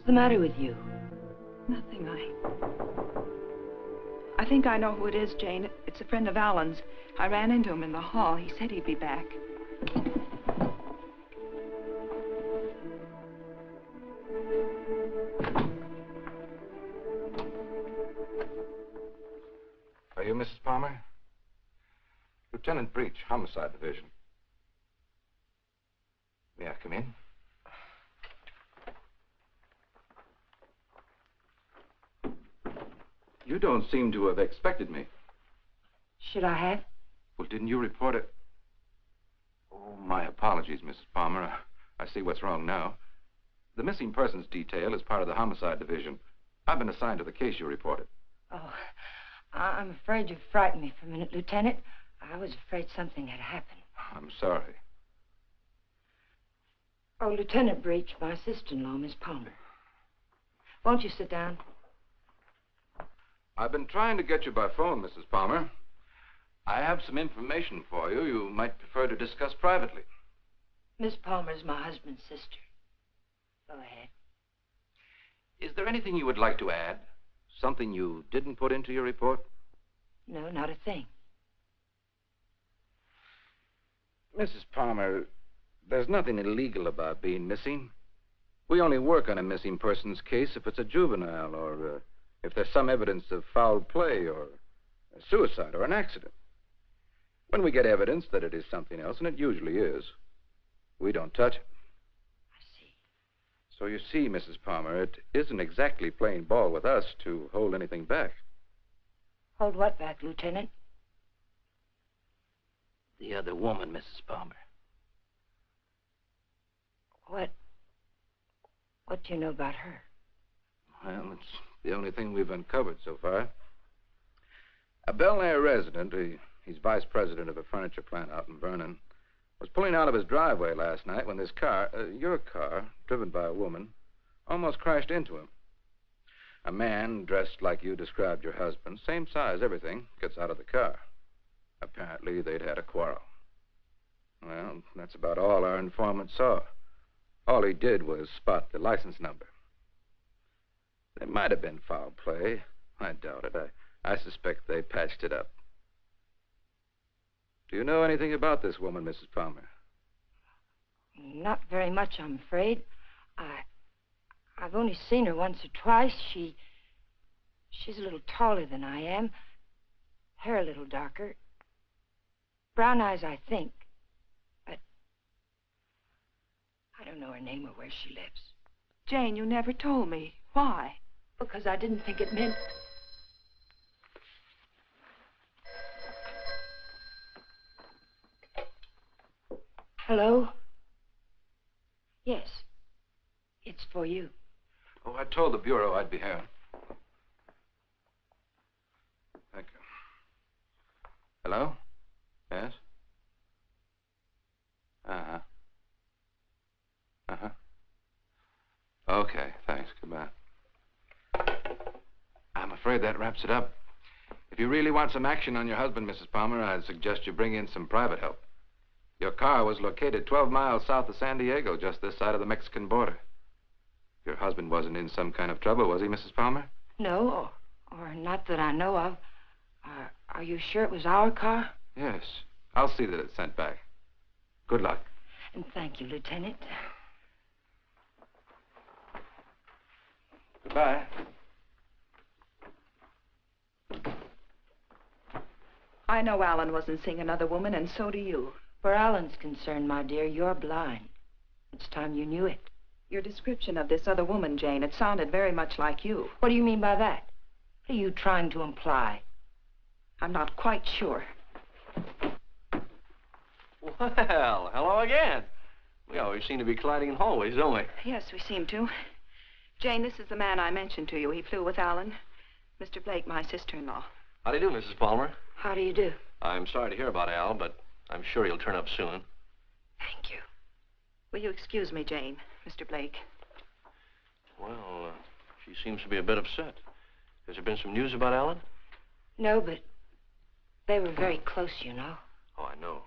the matter with you? Nothing. I think I know who it is, Jane. It's a friend of Alan's. I ran into him in the hall. He said he'd be back. Are you Mrs. Palmer? Lieutenant Breach, Homicide Division. May I come in? You don't seem to have expected me. Should I have? Well, didn't you report it? Oh, my apologies, Mrs. Palmer. I see what's wrong now. The missing persons detail is part of the Homicide Division. I've been assigned to the case you reported. Oh, I'm afraid you frightened me for a minute, Lieutenant. I was afraid something had happened. I'm sorry. Oh, Lieutenant Breach, my sister-in-law, Miss Palmer. Won't you sit down? I've been trying to get you by phone, Mrs. Palmer. I have some information for you you might prefer to discuss privately. Miss Palmer's my husband's sister. Go ahead. Is there anything you would like to add? Something you didn't put into your report? No, not a thing. Mrs. Palmer, there's nothing illegal about being missing. We only work on a missing person's case if it's a juvenile or if there's some evidence of foul play or a suicide or an accident. When we get evidence that it is something else, and it usually is, we don't touch it. I see. So you see, Mrs. Palmer, it isn't exactly playing ball with us to hold anything back. Hold what back, Lieutenant? The other woman, Mrs. Palmer. What do you know about her? Well, it's the only thing we've uncovered so far. A Bel Air resident, he's vice president of a furniture plant out in Vernon, was pulling out of his driveway last night when this car, your car, driven by a woman, almost crashed into him. A man dressed like you described your husband, same size, everything, gets out of the car. Apparently, they'd had a quarrel. Well, that's about all our informant saw. All he did was spot the license number. There might have been foul play. I doubt it. I suspect they patched it up. Do you know anything about this woman, Mrs. Palmer? Not very much, I'm afraid. I've only seen her once or twice. She's a little taller than I am. Hair a little darker. Brown eyes, I think. But I don't know her name or where she lives. Jane, you never told me. Why? Because I didn't think it meant... Hello? Yes. It's for you. Oh, I told the Bureau I'd be here. Thank you. Hello? Yes? Uh-huh. Uh-huh. Okay, thanks. Goodbye. I'm afraid that wraps it up. If you really want some action on your husband, Mrs. Palmer, I'd suggest you bring in some private help. Your car was located 12 miles south of San Diego, just this side of the Mexican border. Your husband wasn't in some kind of trouble, was he, Mrs. Palmer? No, or not that I know of. Are you sure it was our car? Yes. I'll see that it's sent back. Good luck. And thank you, Lieutenant. Goodbye. I know Alan wasn't seeing another woman, and so do you. Where Alan's concerned, my dear, you're blind. It's time you knew it. Your description of this other woman, Jane, it sounded very much like you. What do you mean by that? What are you trying to imply? I'm not quite sure. Well, hello again. We always seem to be colliding in hallways, don't we? Yes, we seem to. Jane, this is the man I mentioned to you. He flew with Alan. Mr. Blake, my sister-in-law. How do you do, Mrs. Palmer? How do you do? I'm sorry to hear about Al, but I'm sure he'll turn up soon. Thank you. Will you excuse me, Jane, Mr. Blake? Well, she seems to be a bit upset. Has there been some news about Alan? No, but they were very close, you know. Oh, I know.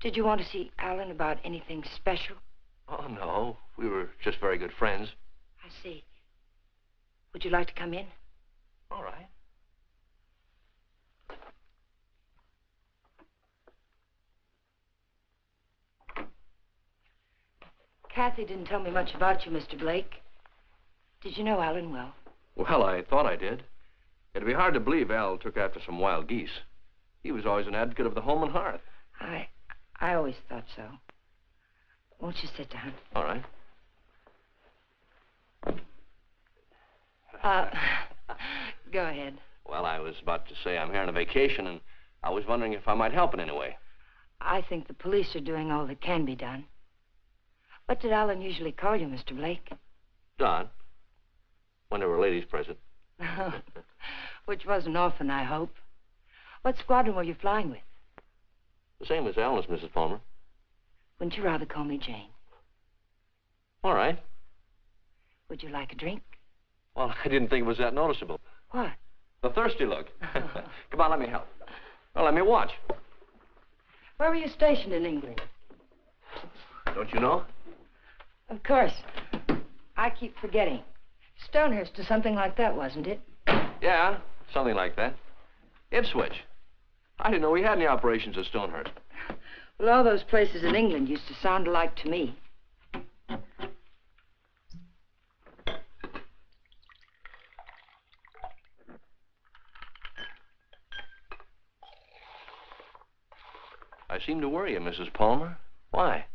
Did you want to see Alan about anything special? Oh, no. We were just very good friends. Would you like to come in? All right. Kathy didn't tell me much about you, Mr. Blake. Did you know Alan well? Well, I thought I did. It'd be hard to believe Al took after some wild geese. He was always an advocate of the home and hearth. I always thought so. Won't you sit down? All right. Go ahead. Well, I was about to say I'm here on a vacation, and I was wondering if I might help in any way. I think the police are doing all that can be done. What did Alan usually call you, Mr. Blake? Don. When there were ladies present. Which wasn't often, I hope. What squadron were you flying with? The same as Alan's, Mrs. Palmer. Wouldn't you rather call me Jane? All right. Would you like a drink? Well, I didn't think it was that noticeable. What? The thirsty look. Come on, let me help. Well, let me watch. Where were you stationed in England? Don't you know? Of course. I keep forgetting. Stonehurst or something like that, wasn't it? Yeah, something like that. Ipswich. I didn't know we had any operations at Stonehurst. Well, all those places in England used to sound alike to me. I seem to worry you, Mrs. Palmer. Why?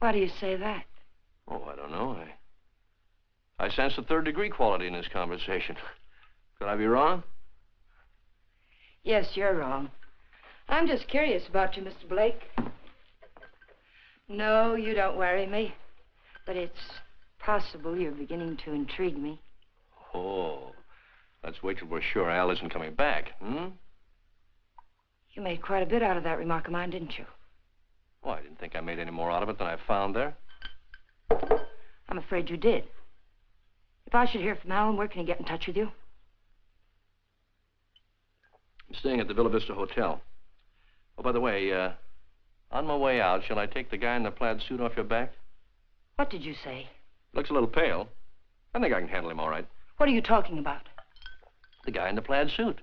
Why do you say that? Oh, I don't know. I sense a third-degree quality in this conversation. Could I be wrong? Yes, you're wrong. I'm just curious about you, Mr. Blake. No, you don't worry me. But it's possible you're beginning to intrigue me. Oh, let's wait till we're sure Al isn't coming back, hmm? You made quite a bit out of that remark of mine, didn't you? Oh, I didn't think I made any more out of it than I found there. I'm afraid you did. If I should hear from Alan, where can he get in touch with you? I'm staying at the Villa Vista Hotel. Oh, by the way, on my way out, shall I take the guy in the plaid suit off your back? What did you say? Looks a little pale. I think I can handle him all right. What are you talking about? The guy in the plaid suit.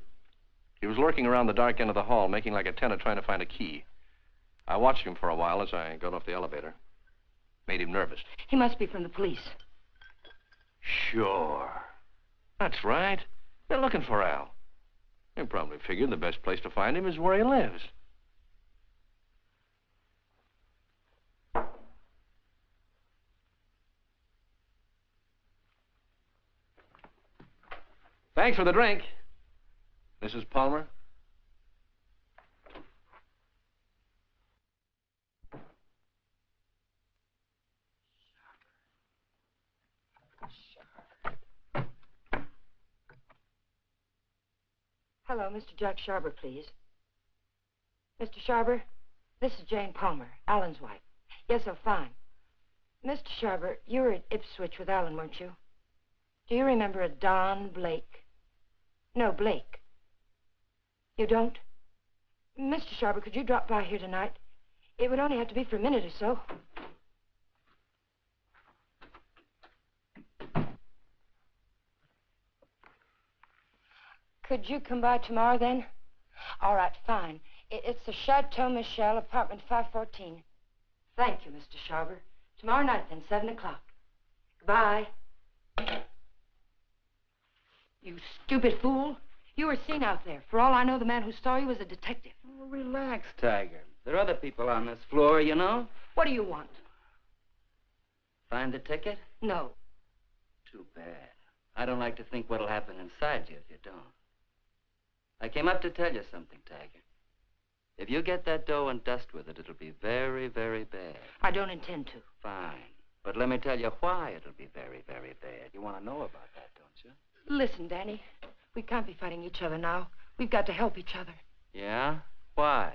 He was lurking around the dark end of the hall, making like a tenant trying to find a key. I watched him for a while as I got off the elevator. Made him nervous. He must be from the police. Sure. That's right. They're looking for Al. They probably figured the best place to find him is where he lives. Thanks for the drink, Mrs. Palmer. Hello, Mr. Jack Sharber, please. Mr. Sharber, this is Jane Palmer, Alan's wife. Yes, I'm fine. Mr. Sharber, you were at Ipswich with Alan, weren't you? Do you remember a Don Blake? No, Blake. You don't? Mr. Sharber, could you drop by here tonight? It would only have to be for a minute or so. Could you come by tomorrow, then? All right, fine. It's the Chateau Michel, apartment 514. Thank you, Mr. Sharber. Tomorrow night, then, 7 o'clock. Goodbye. You stupid fool. You were seen out there. For all I know, the man who saw you was a detective. Oh, relax, Tiger. There are other people on this floor, you know. What do you want? Find the ticket? No. Too bad. I don't like to think what'll happen inside you if you don't. I came up to tell you something, Tiger. If you get that dough and dust with it, it'll be very, very bad. I don't intend to. Fine. But let me tell you why it'll be very, very bad. You want to know about that, don't you? Listen, Danny. We can't be fighting each other now. We've got to help each other. Yeah? Why?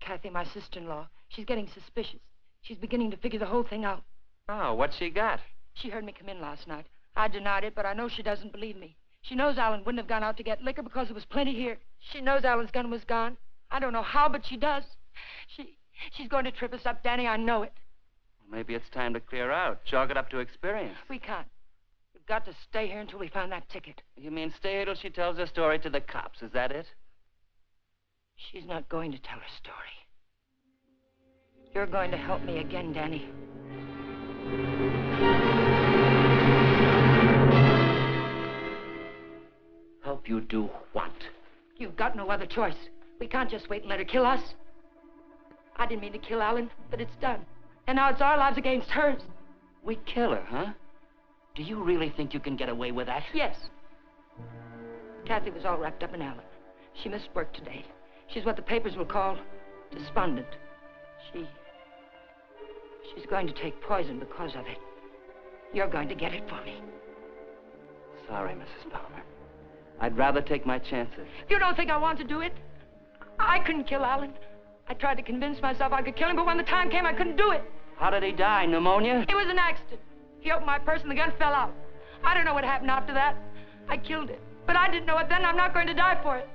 Kathy, my sister-in-law, she's getting suspicious. She's beginning to figure the whole thing out. Oh, what's she got? She heard me come in last night. I denied it, but I know she doesn't believe me. She knows Alan wouldn't have gone out to get liquor because there was plenty here. She knows Alan's gun was gone. I don't know how, but she does. She's going to trip us up, Danny. I know it. Well, maybe it's time to clear out. Chalk it up to experience. We can't. got to stay here until we find that ticket. You mean stay here till she tells her story to the cops, is that it? She's not going to tell her story. You're going to help me again, Danny. Help you do what? You've got no other choice. We can't just wait and let her kill us. I didn't mean to kill Alan, but it's done. And now it's our lives against hers. We kill her, huh? Do you really think you can get away with that? Yes. Kathy was all wrapped up in Alan. She missed work today. She's what the papers will call despondent. She's going to take poison because of it. You're going to get it for me. Sorry, Mrs. Palmer. I'd rather take my chances. You don't think I want to do it? I couldn't kill Alan. I tried to convince myself I could kill him, but when the time came, I couldn't do it. How did he die? Pneumonia? It was an accident. He opened my purse and the gun fell out. I don't know what happened after that. I killed it. But I didn't know it then. I'm not going to die for it.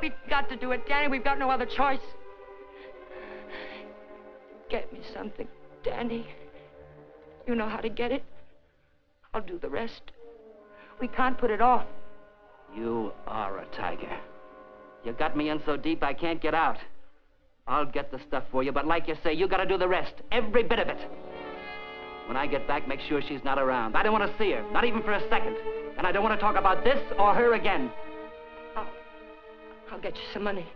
We've got to do it, Danny. We've got no other choice. Get me something, Danny. You know how to get it. I'll do the rest. We can't put it off. You are a tiger. You got me in so deep I can't get out. I'll get the stuff for you, but like you say, you gotta do the rest. Every bit of it. When I get back, make sure she's not around. I don't want to see her, not even for a second. And I don't want to talk about this or her again. I'll get you some money.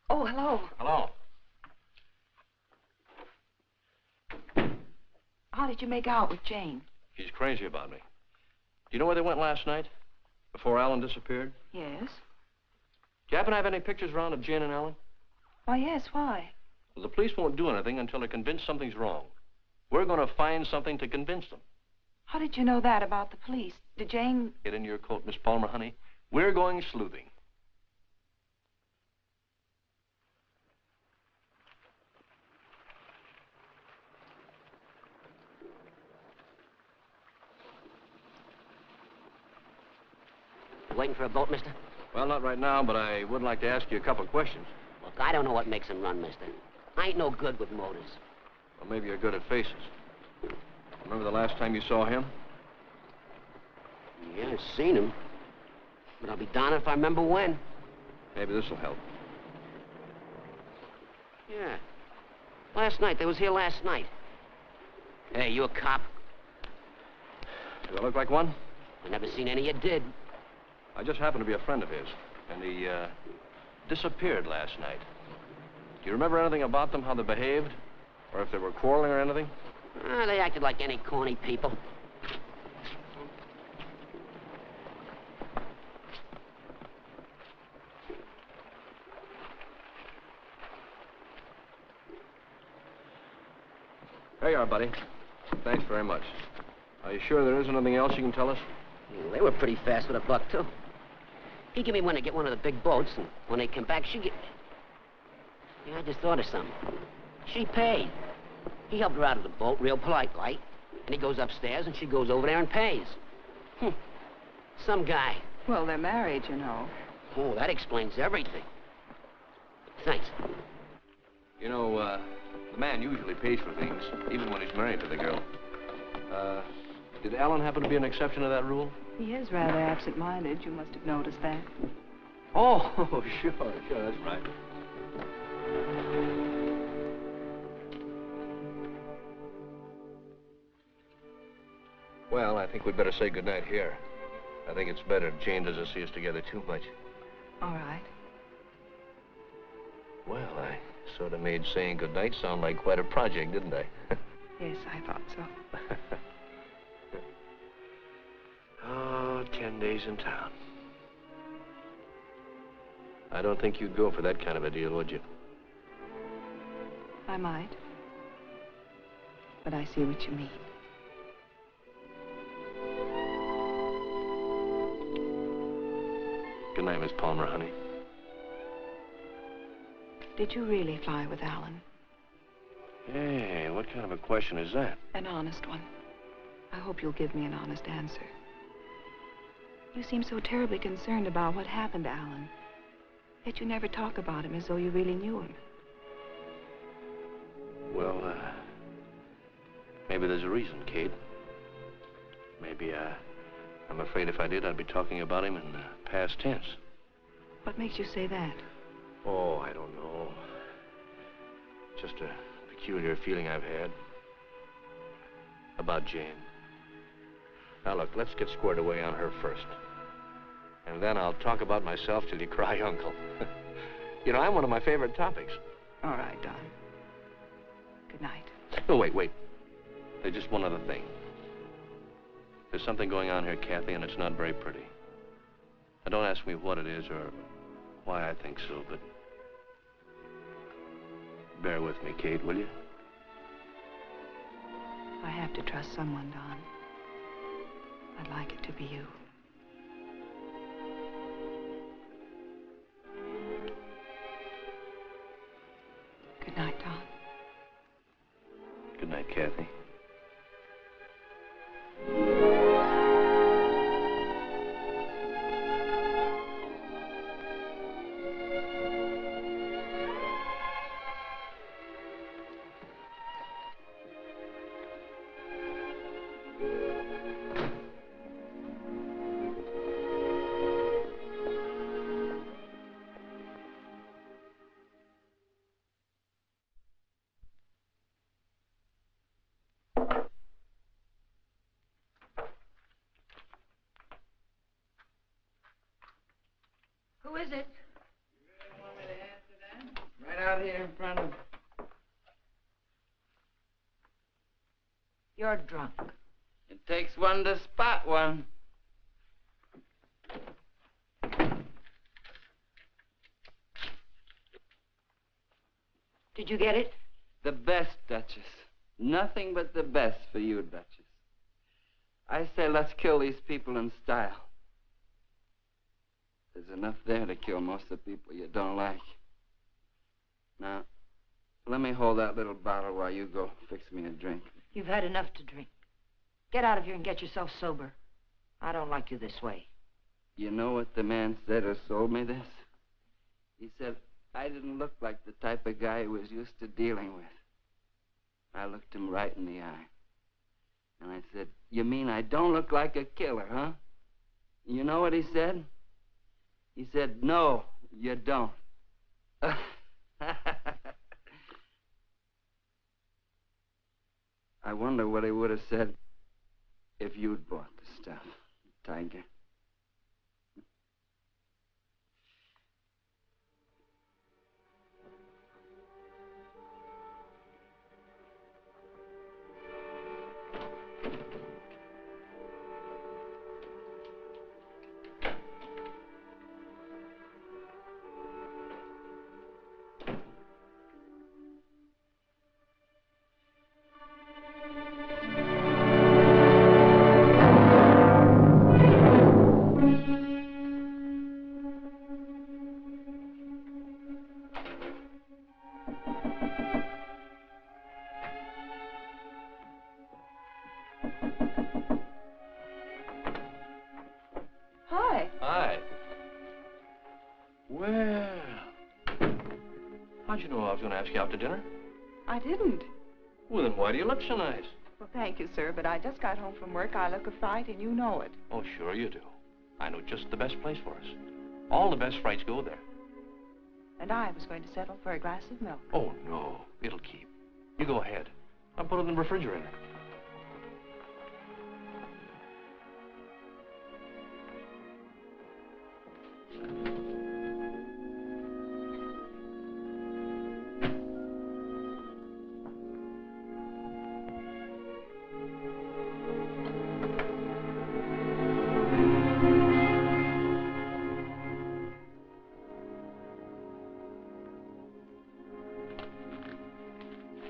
Oh, hello. Hello. How did you make out with Jane? She's crazy about me. Do you know where they went last night? Before Alan disappeared? Yes. Do you happen to have any pictures around of Jane and Alan? Why, yes, why? Well, the police won't do anything until they're convinced something's wrong. We're going to find something to convince them. How did you know that about the police? Did Jane... Get into your coat, Miss Palmer, honey. We're going sleuthing. Waiting for a boat, mister? Well, not right now, but I would like to ask you a couple of questions. Look, I don't know what makes them run, mister. I ain't no good with motors. Well, maybe you're good at faces. Remember the last time you saw him? Yeah, I've seen him. But I'll be darned if I remember when. Maybe this will help. Yeah. Last night. They was here last night. Hey, you a cop? Do I look like one? I never seen any you did. I just happened to be a friend of his, and he, disappeared last night. Do you remember anything about them, how they behaved? Or if they were quarreling or anything? They acted like any corny people. There you are, buddy. Thanks very much. Are you sure there isn't anything else you can tell us? Yeah, they were pretty fast with a buck, too. He gave me one to get one of the big boats, and when they come back, she get... Yeah, I just thought of something. She paid. He helped her out of the boat, real polite, like. And he goes upstairs, and she goes over there and pays. Some guy. Well, they're married, you know. Oh, that explains everything. Thanks. You know, the man usually pays for things, even when he's married to the girl. Did Alan happen to be an exception to that rule? He is rather absent-minded. You must have noticed that. Oh, sure, that's right. think we'd better say goodnight here. I think it's better if Jane doesn't see us together too much. All right. Well, I sort of made saying goodnight sound like quite a project, didn't I? Yes, I thought so. Oh, 10 days in town. I don't think you'd go for that kind of a deal, would you? I might. But I see what you mean. Good night, Miss Palmer, honey. Did you really fly with Alan? Hey, what kind of a question is that? An honest one. I hope you'll give me an honest answer. You seem so terribly concerned about what happened to Alan. Yet you never talk about him as though you really knew him. Well, maybe there's a reason, Kate. Maybe, I'm afraid if I did, I'd be talking about him in past tense. What makes you say that? Oh, I don't know. Just a peculiar feeling I've had about Jane. Now, look, let's get squared away on her first. And then I'll talk about myself till you cry uncle. You know, I'm one of my favorite topics. All right, Don. Good night. No, wait. There's just one other thing. There's something going on here, Kathy, and it's not very pretty. Now, don't ask me what it is or why I think so, but bear with me, Kate, will you? I have to trust someone, Don. I'd like it to be you. Good night, Don. Good night, Kathy. Who is it? You really want me to answer that? Right out here in front of... You're drunk. It takes one to spot one. Did you get it? The best, Duchess. Nothing but the best for you, Duchess. I say let's kill these people in style. There's enough there to kill most of the people you don't like. Now, let me hold that little bottle while you go fix me a drink. You've had enough to drink. Get out of here and get yourself sober. I don't like you this way. You know what the man said who sold me this? He said I didn't look like the type of guy he was used to dealing with. I looked him right in the eye. And I said, you mean I don't look like a killer, huh? You know what he said? He said, no, you don't. I wonder what he would have said if you'd bought the stuff, Tiger. Hi. Hi. Well, how'd you know I was going to ask you out to dinner? I didn't. Well, then why do you look so nice? Well, thank you, sir, but I just got home from work. I look a fright, and you know it. Oh, sure you do. I know just the best place for us. All the best frights go there. And I was going to settle for a glass of milk. Oh, no. It'll keep. You go ahead. I'll put it in the refrigerator.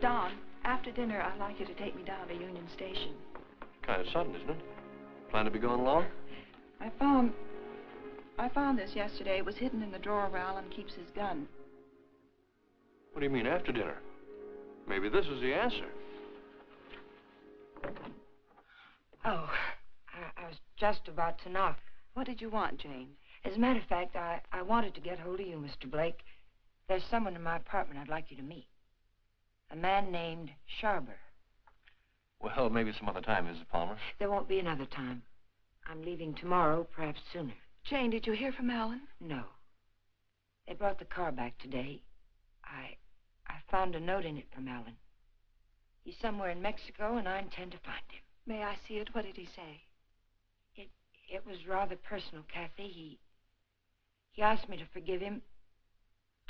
Don, after dinner, I'd like you to take me down to Union Station. Kind of sudden, isn't it? Plan to be gone long? I found this yesterday. It was hidden in the drawer where Alan keeps his gun. What do you mean, after dinner? Maybe this is the answer. Oh, I was just about to knock. What did you want, Jane? As a matter of fact, I wanted to get hold of you, Mr. Blake. There's someone in my apartment I'd like you to meet. A man named Sharber. Well, maybe some other time, Mrs. Palmer. There won't be another time. I'm leaving tomorrow, perhaps sooner. Jane, did you hear from Alan? No. They brought the car back today. I found a note in it from Alan. He's somewhere in Mexico, and I intend to find him. May I see it? What did he say? It was rather personal, Kathy. He asked me to forgive him.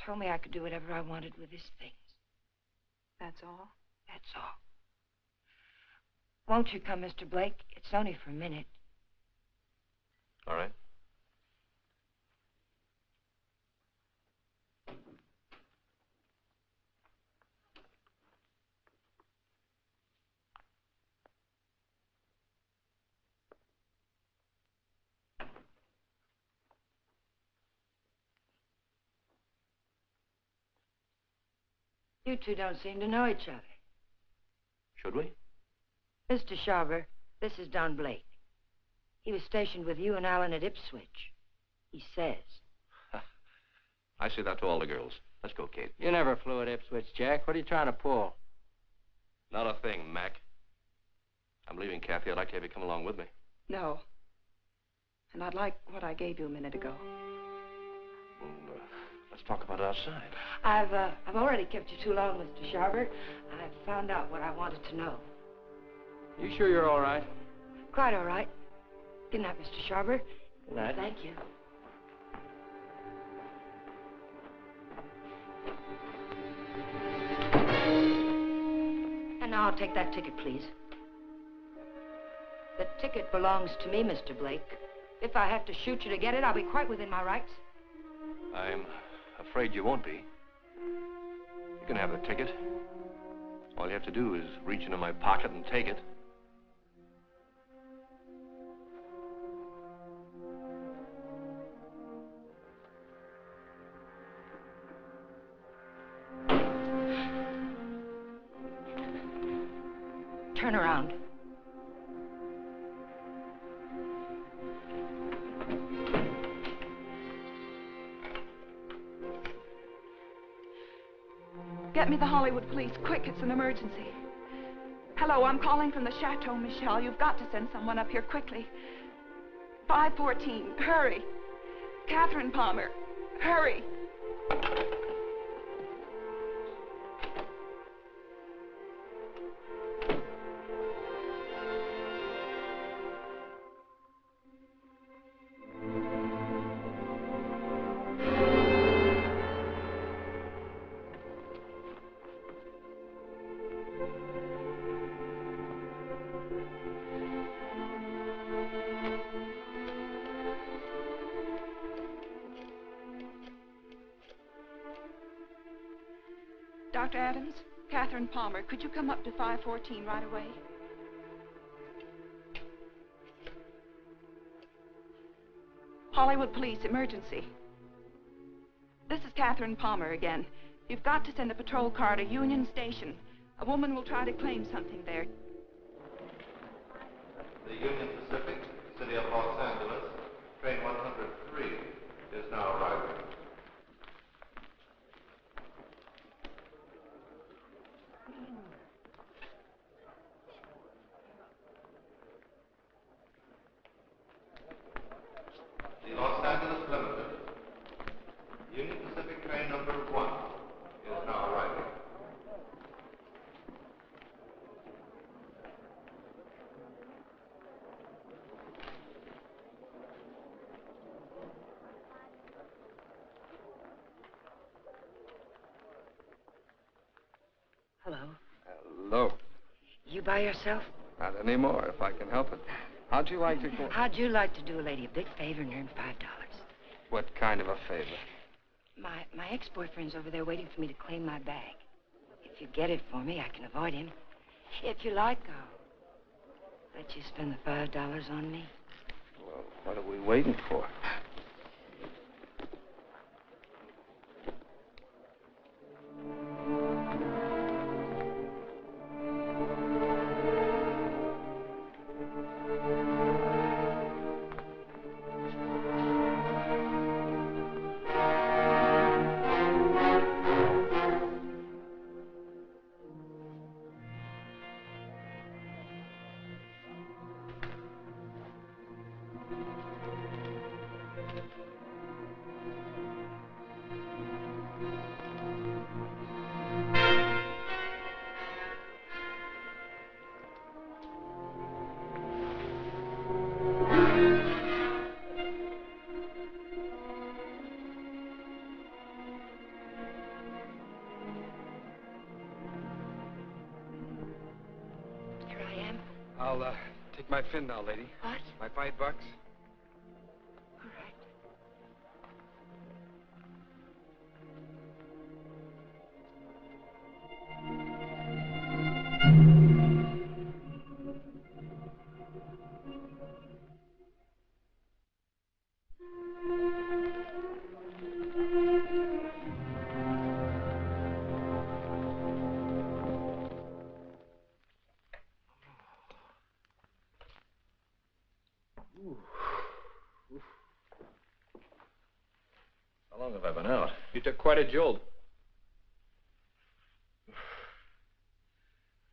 Told me I could do whatever I wanted with his things. That's all? That's all. Won't you come, Mr. Blake? It's only for a minute. All right. You two don't seem to know each other. Should we? Mr. Sharber, this is Don Blake. He was stationed with you and Alan at Ipswich. He says. I say that to all the girls. Let's go, Kate. You never flew at Ipswich, Jack. What are you trying to pull? Not a thing, Mac. I'm leaving, Kathy. I'd like to have you come along with me. No. And I'd like what I gave you a minute ago. Well, let's talk about it outside. I've already kept you too long, Mr. Sharber. I've found out what I wanted to know. You sure you're all right? Quite all right. Good night, Mr. Sharber. Good night. Thank you. And now I'll take that ticket, please. The ticket belongs to me, Mr. Blake. If I have to shoot you to get it, I'll be quite within my rights. I'm afraid you won't be. You can have the ticket. All you have to do is reach into my pocket and take it. Turn around. Get me the Hollywood police, quick, it's an emergency. Hello, I'm calling from the Chateau Michel. You've got to send someone up here quickly. 514, hurry. Catherine Palmer, hurry. Dr. Adams, Catherine Palmer, could you come up to 514 right away? Hollywood police, emergency. This is Catherine Palmer again. You've got to send a patrol car to Union Station. A woman will try to claim something there. The Union Pacific, City of Los Angeles, train 103 is now arriving. The Los Angeles Limited, Union Pacific train number 1 is now arriving. Hello. Hello. You by yourself? Not anymore, if I can help it. How'd you like to go? How'd you like to do a lady a big favor and earn $5? What kind of a favor? My ex-boyfriend's over there waiting for me to claim my bag. If you get it for me, I can avoid him. If you like, I'll let you spend the $5 on me. Well, what are we waiting for? I'll take my fin now, lady. What? My $5. All right. How long have I been out? You took quite a jolt.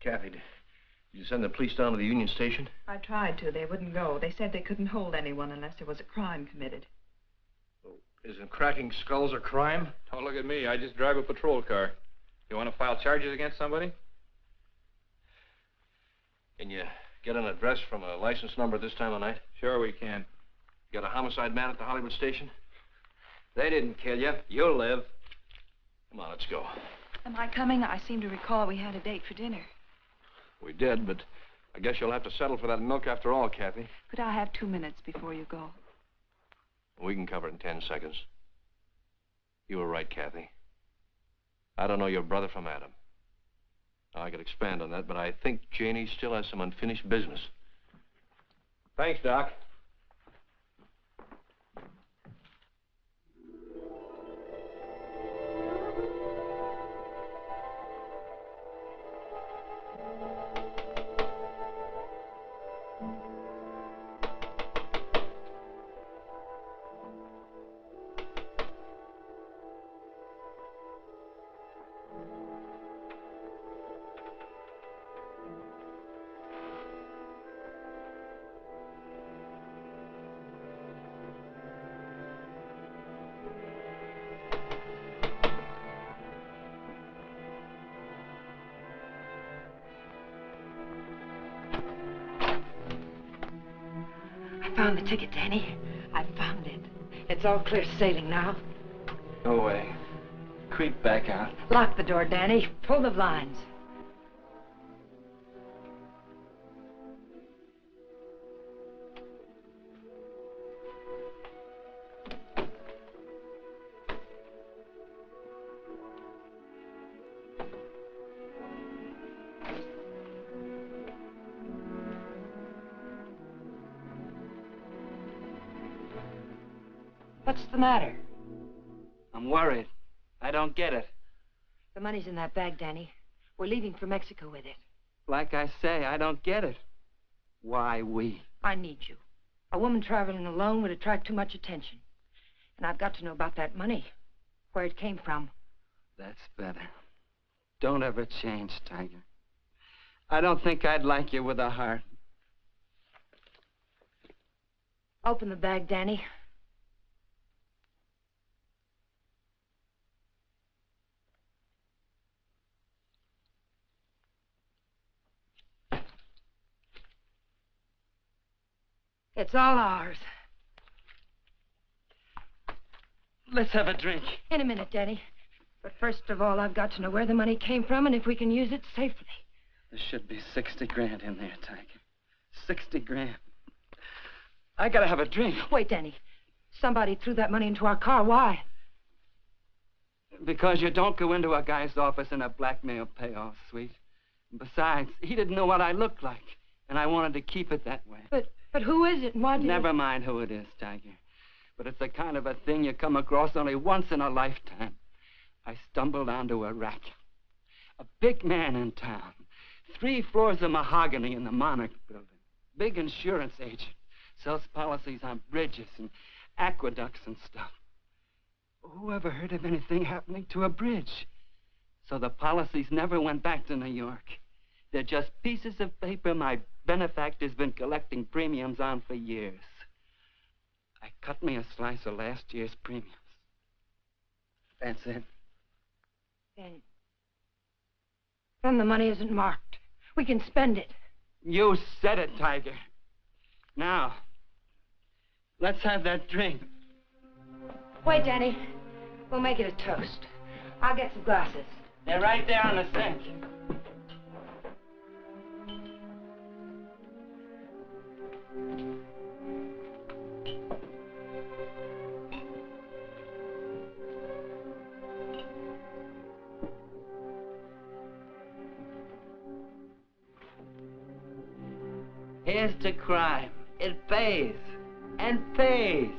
Kathy, did you send the police down to the Union Station? I tried to. They wouldn't go. They said they couldn't hold anyone unless there was a crime committed. Oh, isn't cracking skulls a crime? Don't look at me. I just drive a patrol car. You want to file charges against somebody? Can you get an address from a license number this time of night? Sure we can. You got a homicide man at the Hollywood station? They didn't kill you. You'll live. Come on, let's go. Am I coming? I seem to recall we had a date for dinner. We did, but I guess you'll have to settle for that milk after all, Kathy. Could I have 2 minutes before you go? We can cover it in 10 seconds. You were right, Kathy. I don't know your brother from Adam. I could expand on that, but I think Janie still has some unfinished business. Thanks, Doc. I found the ticket, Danny. I found it. It's all clear sailing now. Go away. Creep back out. Lock the door, Danny. Pull the blinds. What's the matter? I'm worried. I don't get it. The money's in that bag, Danny. We're leaving for Mexico with it. Like I say, I don't get it. Why we? I need you. A woman traveling alone would attract too much attention. And I've got to know about that money. Where it came from. That's better. Don't ever change, Tiger. I don't think I'd like you with a heart. Open the bag, Danny. It's all ours. Let's have a drink. In a minute, Danny. But first of all, I've got to know where the money came from and if we can use it safely. There should be 60 grand in there, Tiger. 60 grand. I gotta have a drink. Wait, Danny. Somebody threw that money into our car. Why? Because you don't go into a guy's office in a blackmail payoff suite. Besides, he didn't know what I looked like, and I wanted to keep it that way. But who is it and why do you... Never mind who it is, Tiger. But it's the kind of a thing you come across only once in a lifetime. I stumbled onto a rat. A big man in town. 3 floors of mahogany in the Monarch building. Big insurance agent. Sells policies on bridges and aqueducts and stuff. Who ever heard of anything happening to a bridge? So the policies never went back to New York. They're just pieces of paper my benefactor's been collecting premiums on for years. I cut me a slice of last year's premiums. That's it. Then the money isn't marked. We can spend it. You said it, Tiger. Now, let's have that drink. Wait, Danny. We'll make it a toast. I'll get some glasses. They're right there on the sink. Here's to crime. It pays. And pays.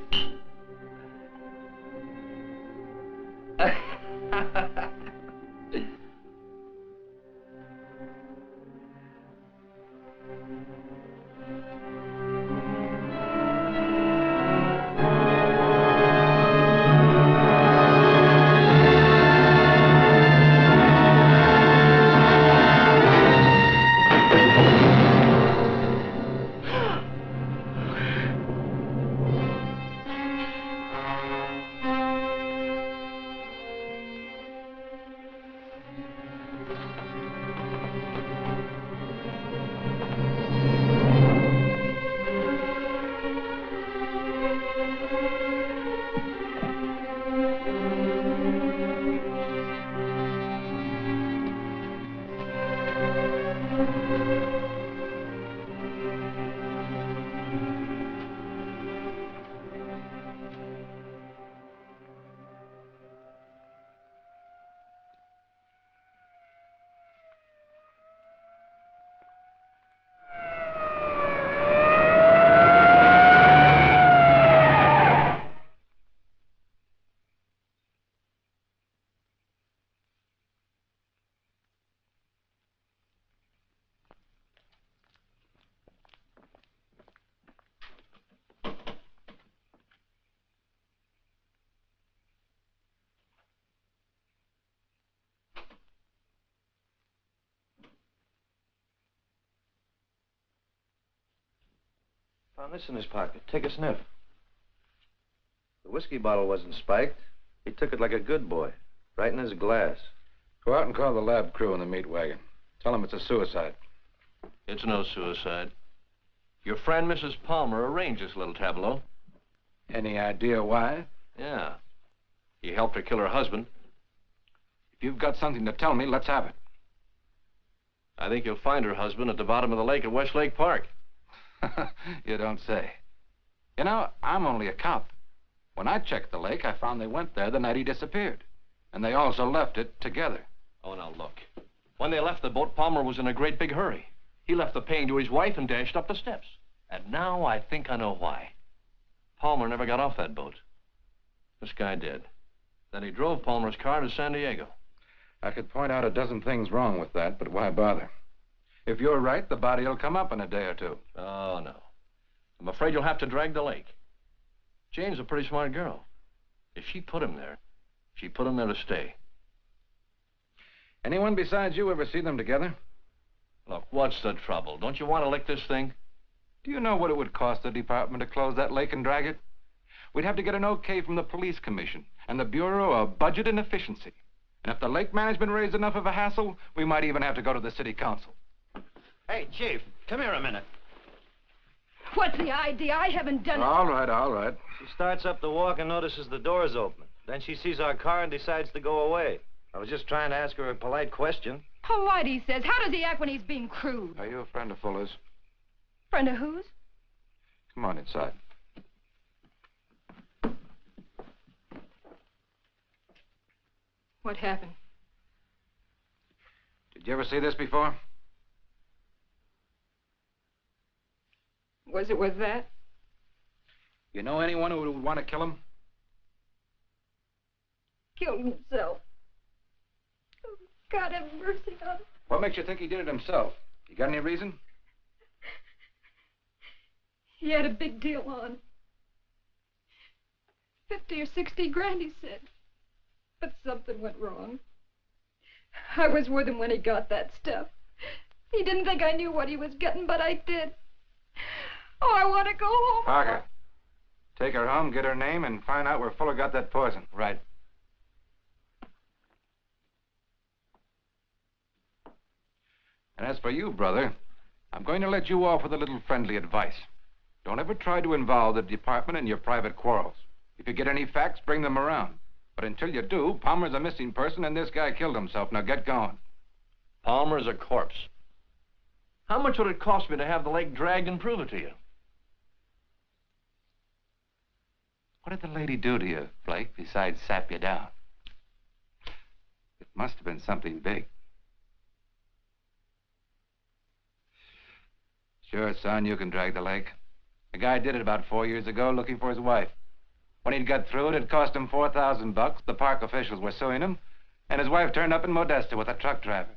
Found this in his pocket. Take a sniff. The whiskey bottle wasn't spiked. He took it like a good boy, right in his glass. Go out and call the lab crew in the meat wagon. Tell them it's a suicide. It's no suicide. Your friend, Mrs. Palmer, arranged this little tableau. Any idea why? Yeah. He helped her kill her husband. If you've got something to tell me, let's have it. I think you'll find her husband at the bottom of the lake at Westlake Park. You don't say. You know, I'm only a cop. When I checked the lake, I found they went there the night he disappeared. And they also left it together. Oh, now look. When they left the boat, Palmer was in a great big hurry. He left the paying to his wife and dashed up the steps. And now I think I know why. Palmer never got off that boat. This guy did. Then he drove Palmer's car to San Diego. I could point out a dozen things wrong with that, but why bother? If you're right, the body will come up in a day or two. Oh, no. I'm afraid you'll have to drag the lake. Jane's a pretty smart girl. If she put him there, she put him there to stay. Anyone besides you ever see them together? Look, what's the trouble? Don't you want to lick this thing? Do you know what it would cost the department to close that lake and drag it? We'd have to get an okay from the police commission and the Bureau of Budget and Efficiency. And if the lake management raised enough of a hassle, we might even have to go to the city council. Hey, Chief, come here a minute. What's the idea? I haven't done it. All right, all right. She starts up the walk and notices the door's open. Then she sees our car and decides to go away. I was just trying to ask her a polite question. Polite, he says. How does he act when he's being crude? Are you a friend of Fuller's? Friend of whose? Come on inside. What happened? Did you ever see this before? Was it with that? You know anyone who would want to kill him? Killed himself. Oh, God have mercy on him. What makes you think he did it himself? You got any reason? He had a big deal on. 50 or 60 grand, he said. But something went wrong. I was with him when he got that stuff. He didn't think I knew what he was getting, but I did. Oh, I want to go home. Parker, take her home, get her name, and find out where Fuller got that poison. Right. And as for you, brother, I'm going to let you off with a little friendly advice. Don't ever try to involve the department in your private quarrels. If you get any facts, bring them around. But until you do, Palmer's a missing person and this guy killed himself. Now get going. Palmer's a corpse. How much would it cost me to have the leg dragged and prove it to you? What did the lady do to you, Blake, besides sap you down? It must have been something big. Sure, son, you can drag the leg. The guy did it about 4 years ago looking for his wife. When he'd got through it cost him $4,000. The park officials were suing him, and his wife turned up in Modesto with a truck driver.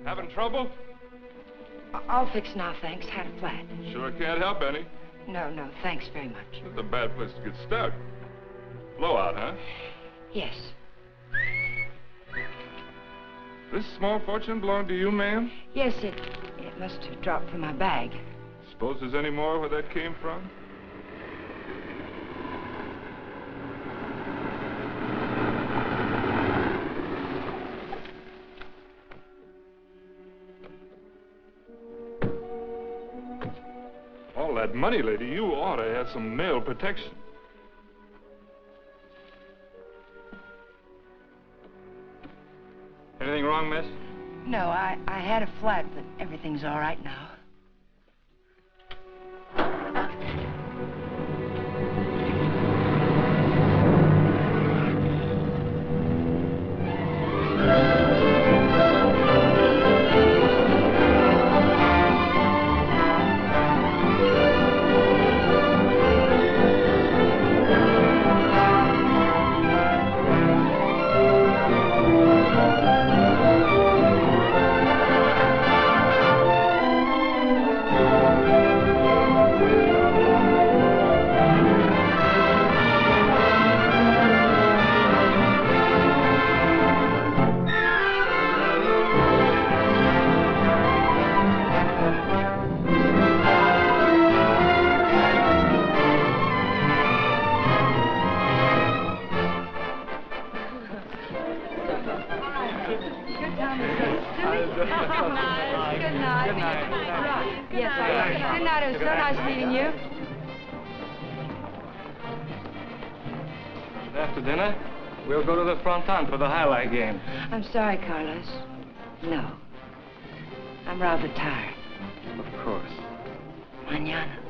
Having trouble? All fixed now, thanks. Had a flat. Sure can't help any. No, thanks very much. It's a bad place to get stuck. Blowout, huh? Yes. This small fortune belong to you, ma'am? Yes, it must have dropped from my bag. Suppose there's any more where that came from? All that money, lady, you ought to have some mail protection. Anything wrong, miss? No, I had a flat, but everything's all right now. After dinner, we'll go to the Fronton for the highlight game. I'm sorry, Carlos. No. I'm rather tired. Of course. Mañana.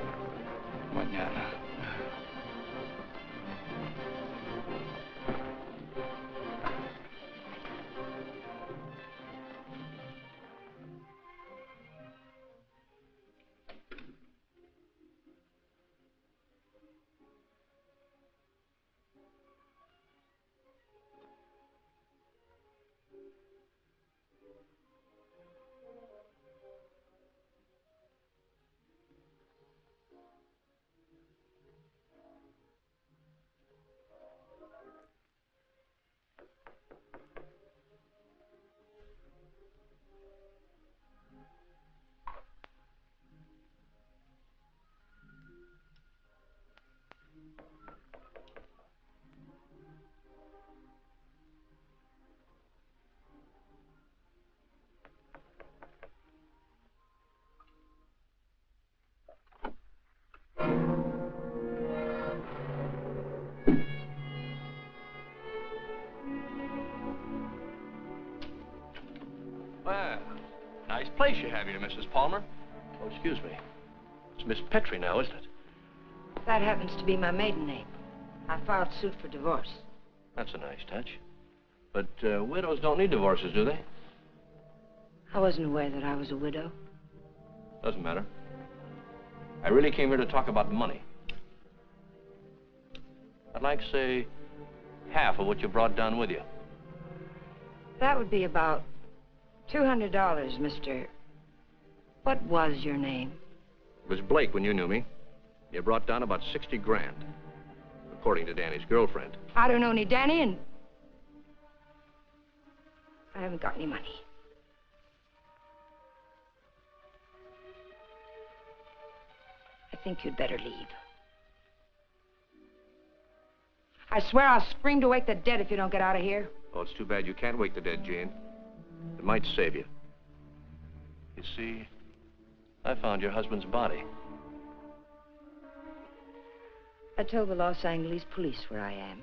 Nice place you have here, Mrs. Palmer. Oh, excuse me. It's Miss Petrie now, isn't it? That happens to be my maiden name. I filed suit for divorce. That's a nice touch. But widows don't need divorces, do they? I wasn't aware that I was a widow. Doesn't matter. I really came here to talk about money. I'd like, say, half of what you brought down with you. That would be about $200, Mr. What was your name? It was Blake when you knew me. You brought down about 60 grand, according to Danny's girlfriend. I don't know any Danny, and I haven't got any money. I think you'd better leave. I swear I'll scream to wake the dead if you don't get out of here. Oh, it's too bad you can't wake the dead, Jane. It might save you. You see, I found your husband's body. I told the Los Angeles police where I am.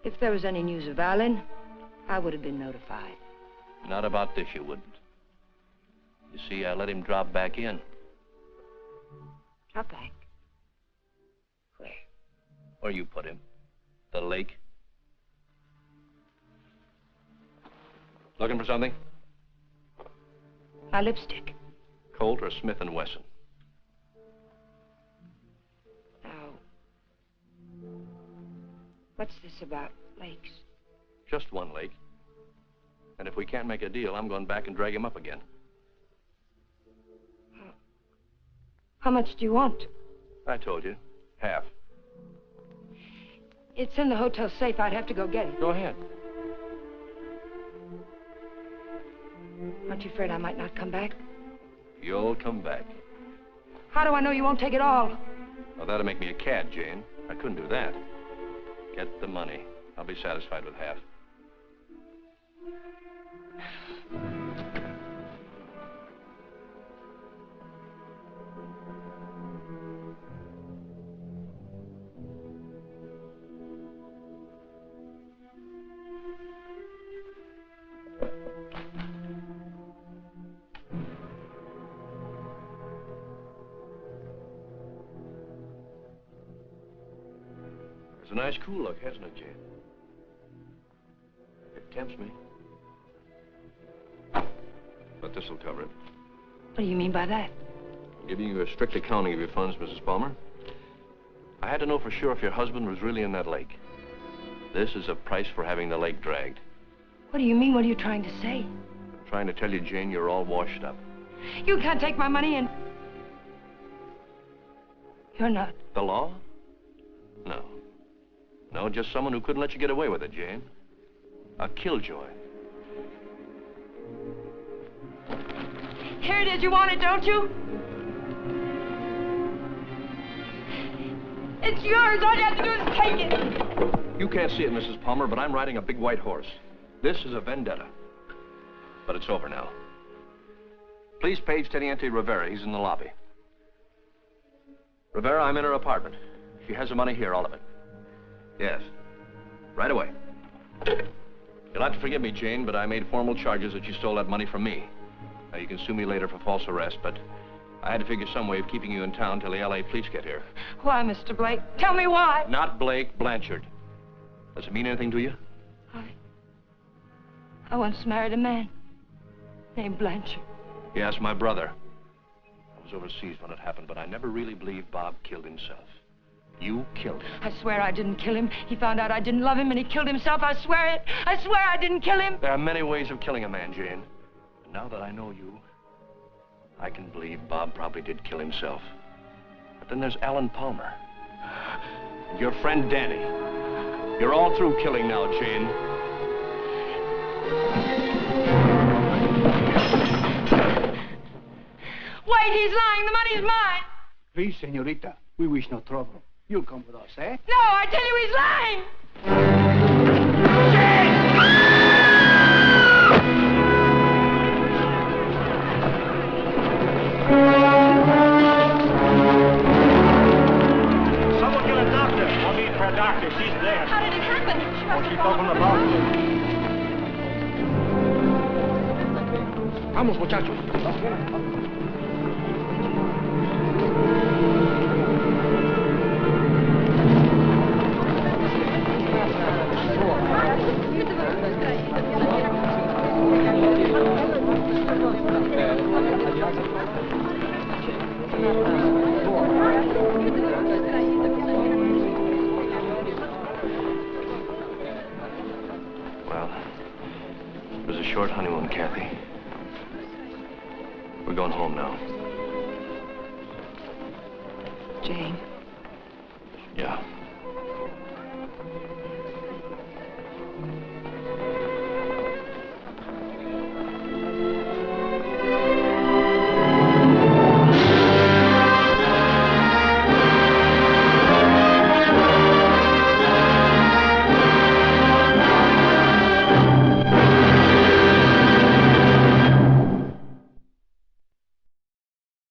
If there was any news of Alan, I would have been notified. Not about this, you wouldn't. You see, I let him drop back in. Drop back? Where? Where you put him. The lake. Looking for something? My lipstick. Colt or Smith & Wesson? Now, what's this about lakes? Just one lake. And if we can't make a deal, I'm going back and drag him up again. How much do you want? I told you. Half. It's in the hotel safe. I'd have to go get it. Go ahead. Aren't you afraid I might not come back? You'll come back. How do I know you won't take it all? Well, that'll make me a cad, Jane. I couldn't do that. Get the money. I'll be satisfied with half. It's a nice cool look, hasn't it, Jane? It tempts me. But this'll cover it. What do you mean by that? I'm giving you a strict accounting of your funds, Mrs. Palmer. I had to know for sure if your husband was really in that lake. This is a price for having the lake dragged. What do you mean? What are you trying to say? I'm trying to tell you, Jane, you're all washed up. You can't take my money and... You're not. The law? No. No, just someone who couldn't let you get away with it, Jane. A killjoy. Here it is. You want it, don't you? It's yours. All you have to do is take it. You can't see it, Mrs. Palmer, but I'm riding a big white horse. This is a vendetta. But it's over now. Please page Teniente Rivera. He's in the lobby. Rivera, I'm in her apartment. She has the money here, all of it. Yes. Right away. You'll have to forgive me, Jane, but I made formal charges that you stole that money from me. Now, you can sue me later for false arrest, but I had to figure some way of keeping you in town till the L.A. police get here. Why, Mr. Blake? Tell me why. Not Blake, Blanchard. Does it mean anything to you? I once married a man named Blanchard. Yes, my brother. I was overseas when it happened, but I never really believed Bob killed himself. You killed him. I swear I didn't kill him. He found out I didn't love him and he killed himself. I swear it. I swear I didn't kill him. There are many ways of killing a man, Jane. And now that I know you, I can believe Bob probably did kill himself. But then there's Alan Palmer. And your friend Danny. You're all through killing now, Jane. Wait, he's lying. The money's mine. Please, señorita, we wish no trouble. You'll come with us, eh? No, I tell you he's lying. Someone get a doctor. I'll need for a doctor. She's there. How did it happen? Oh, she's up on the balcony. Vamos, muchachos. Well, it was a short honeymoon, Kathy. We're going home now. Jane. Yeah.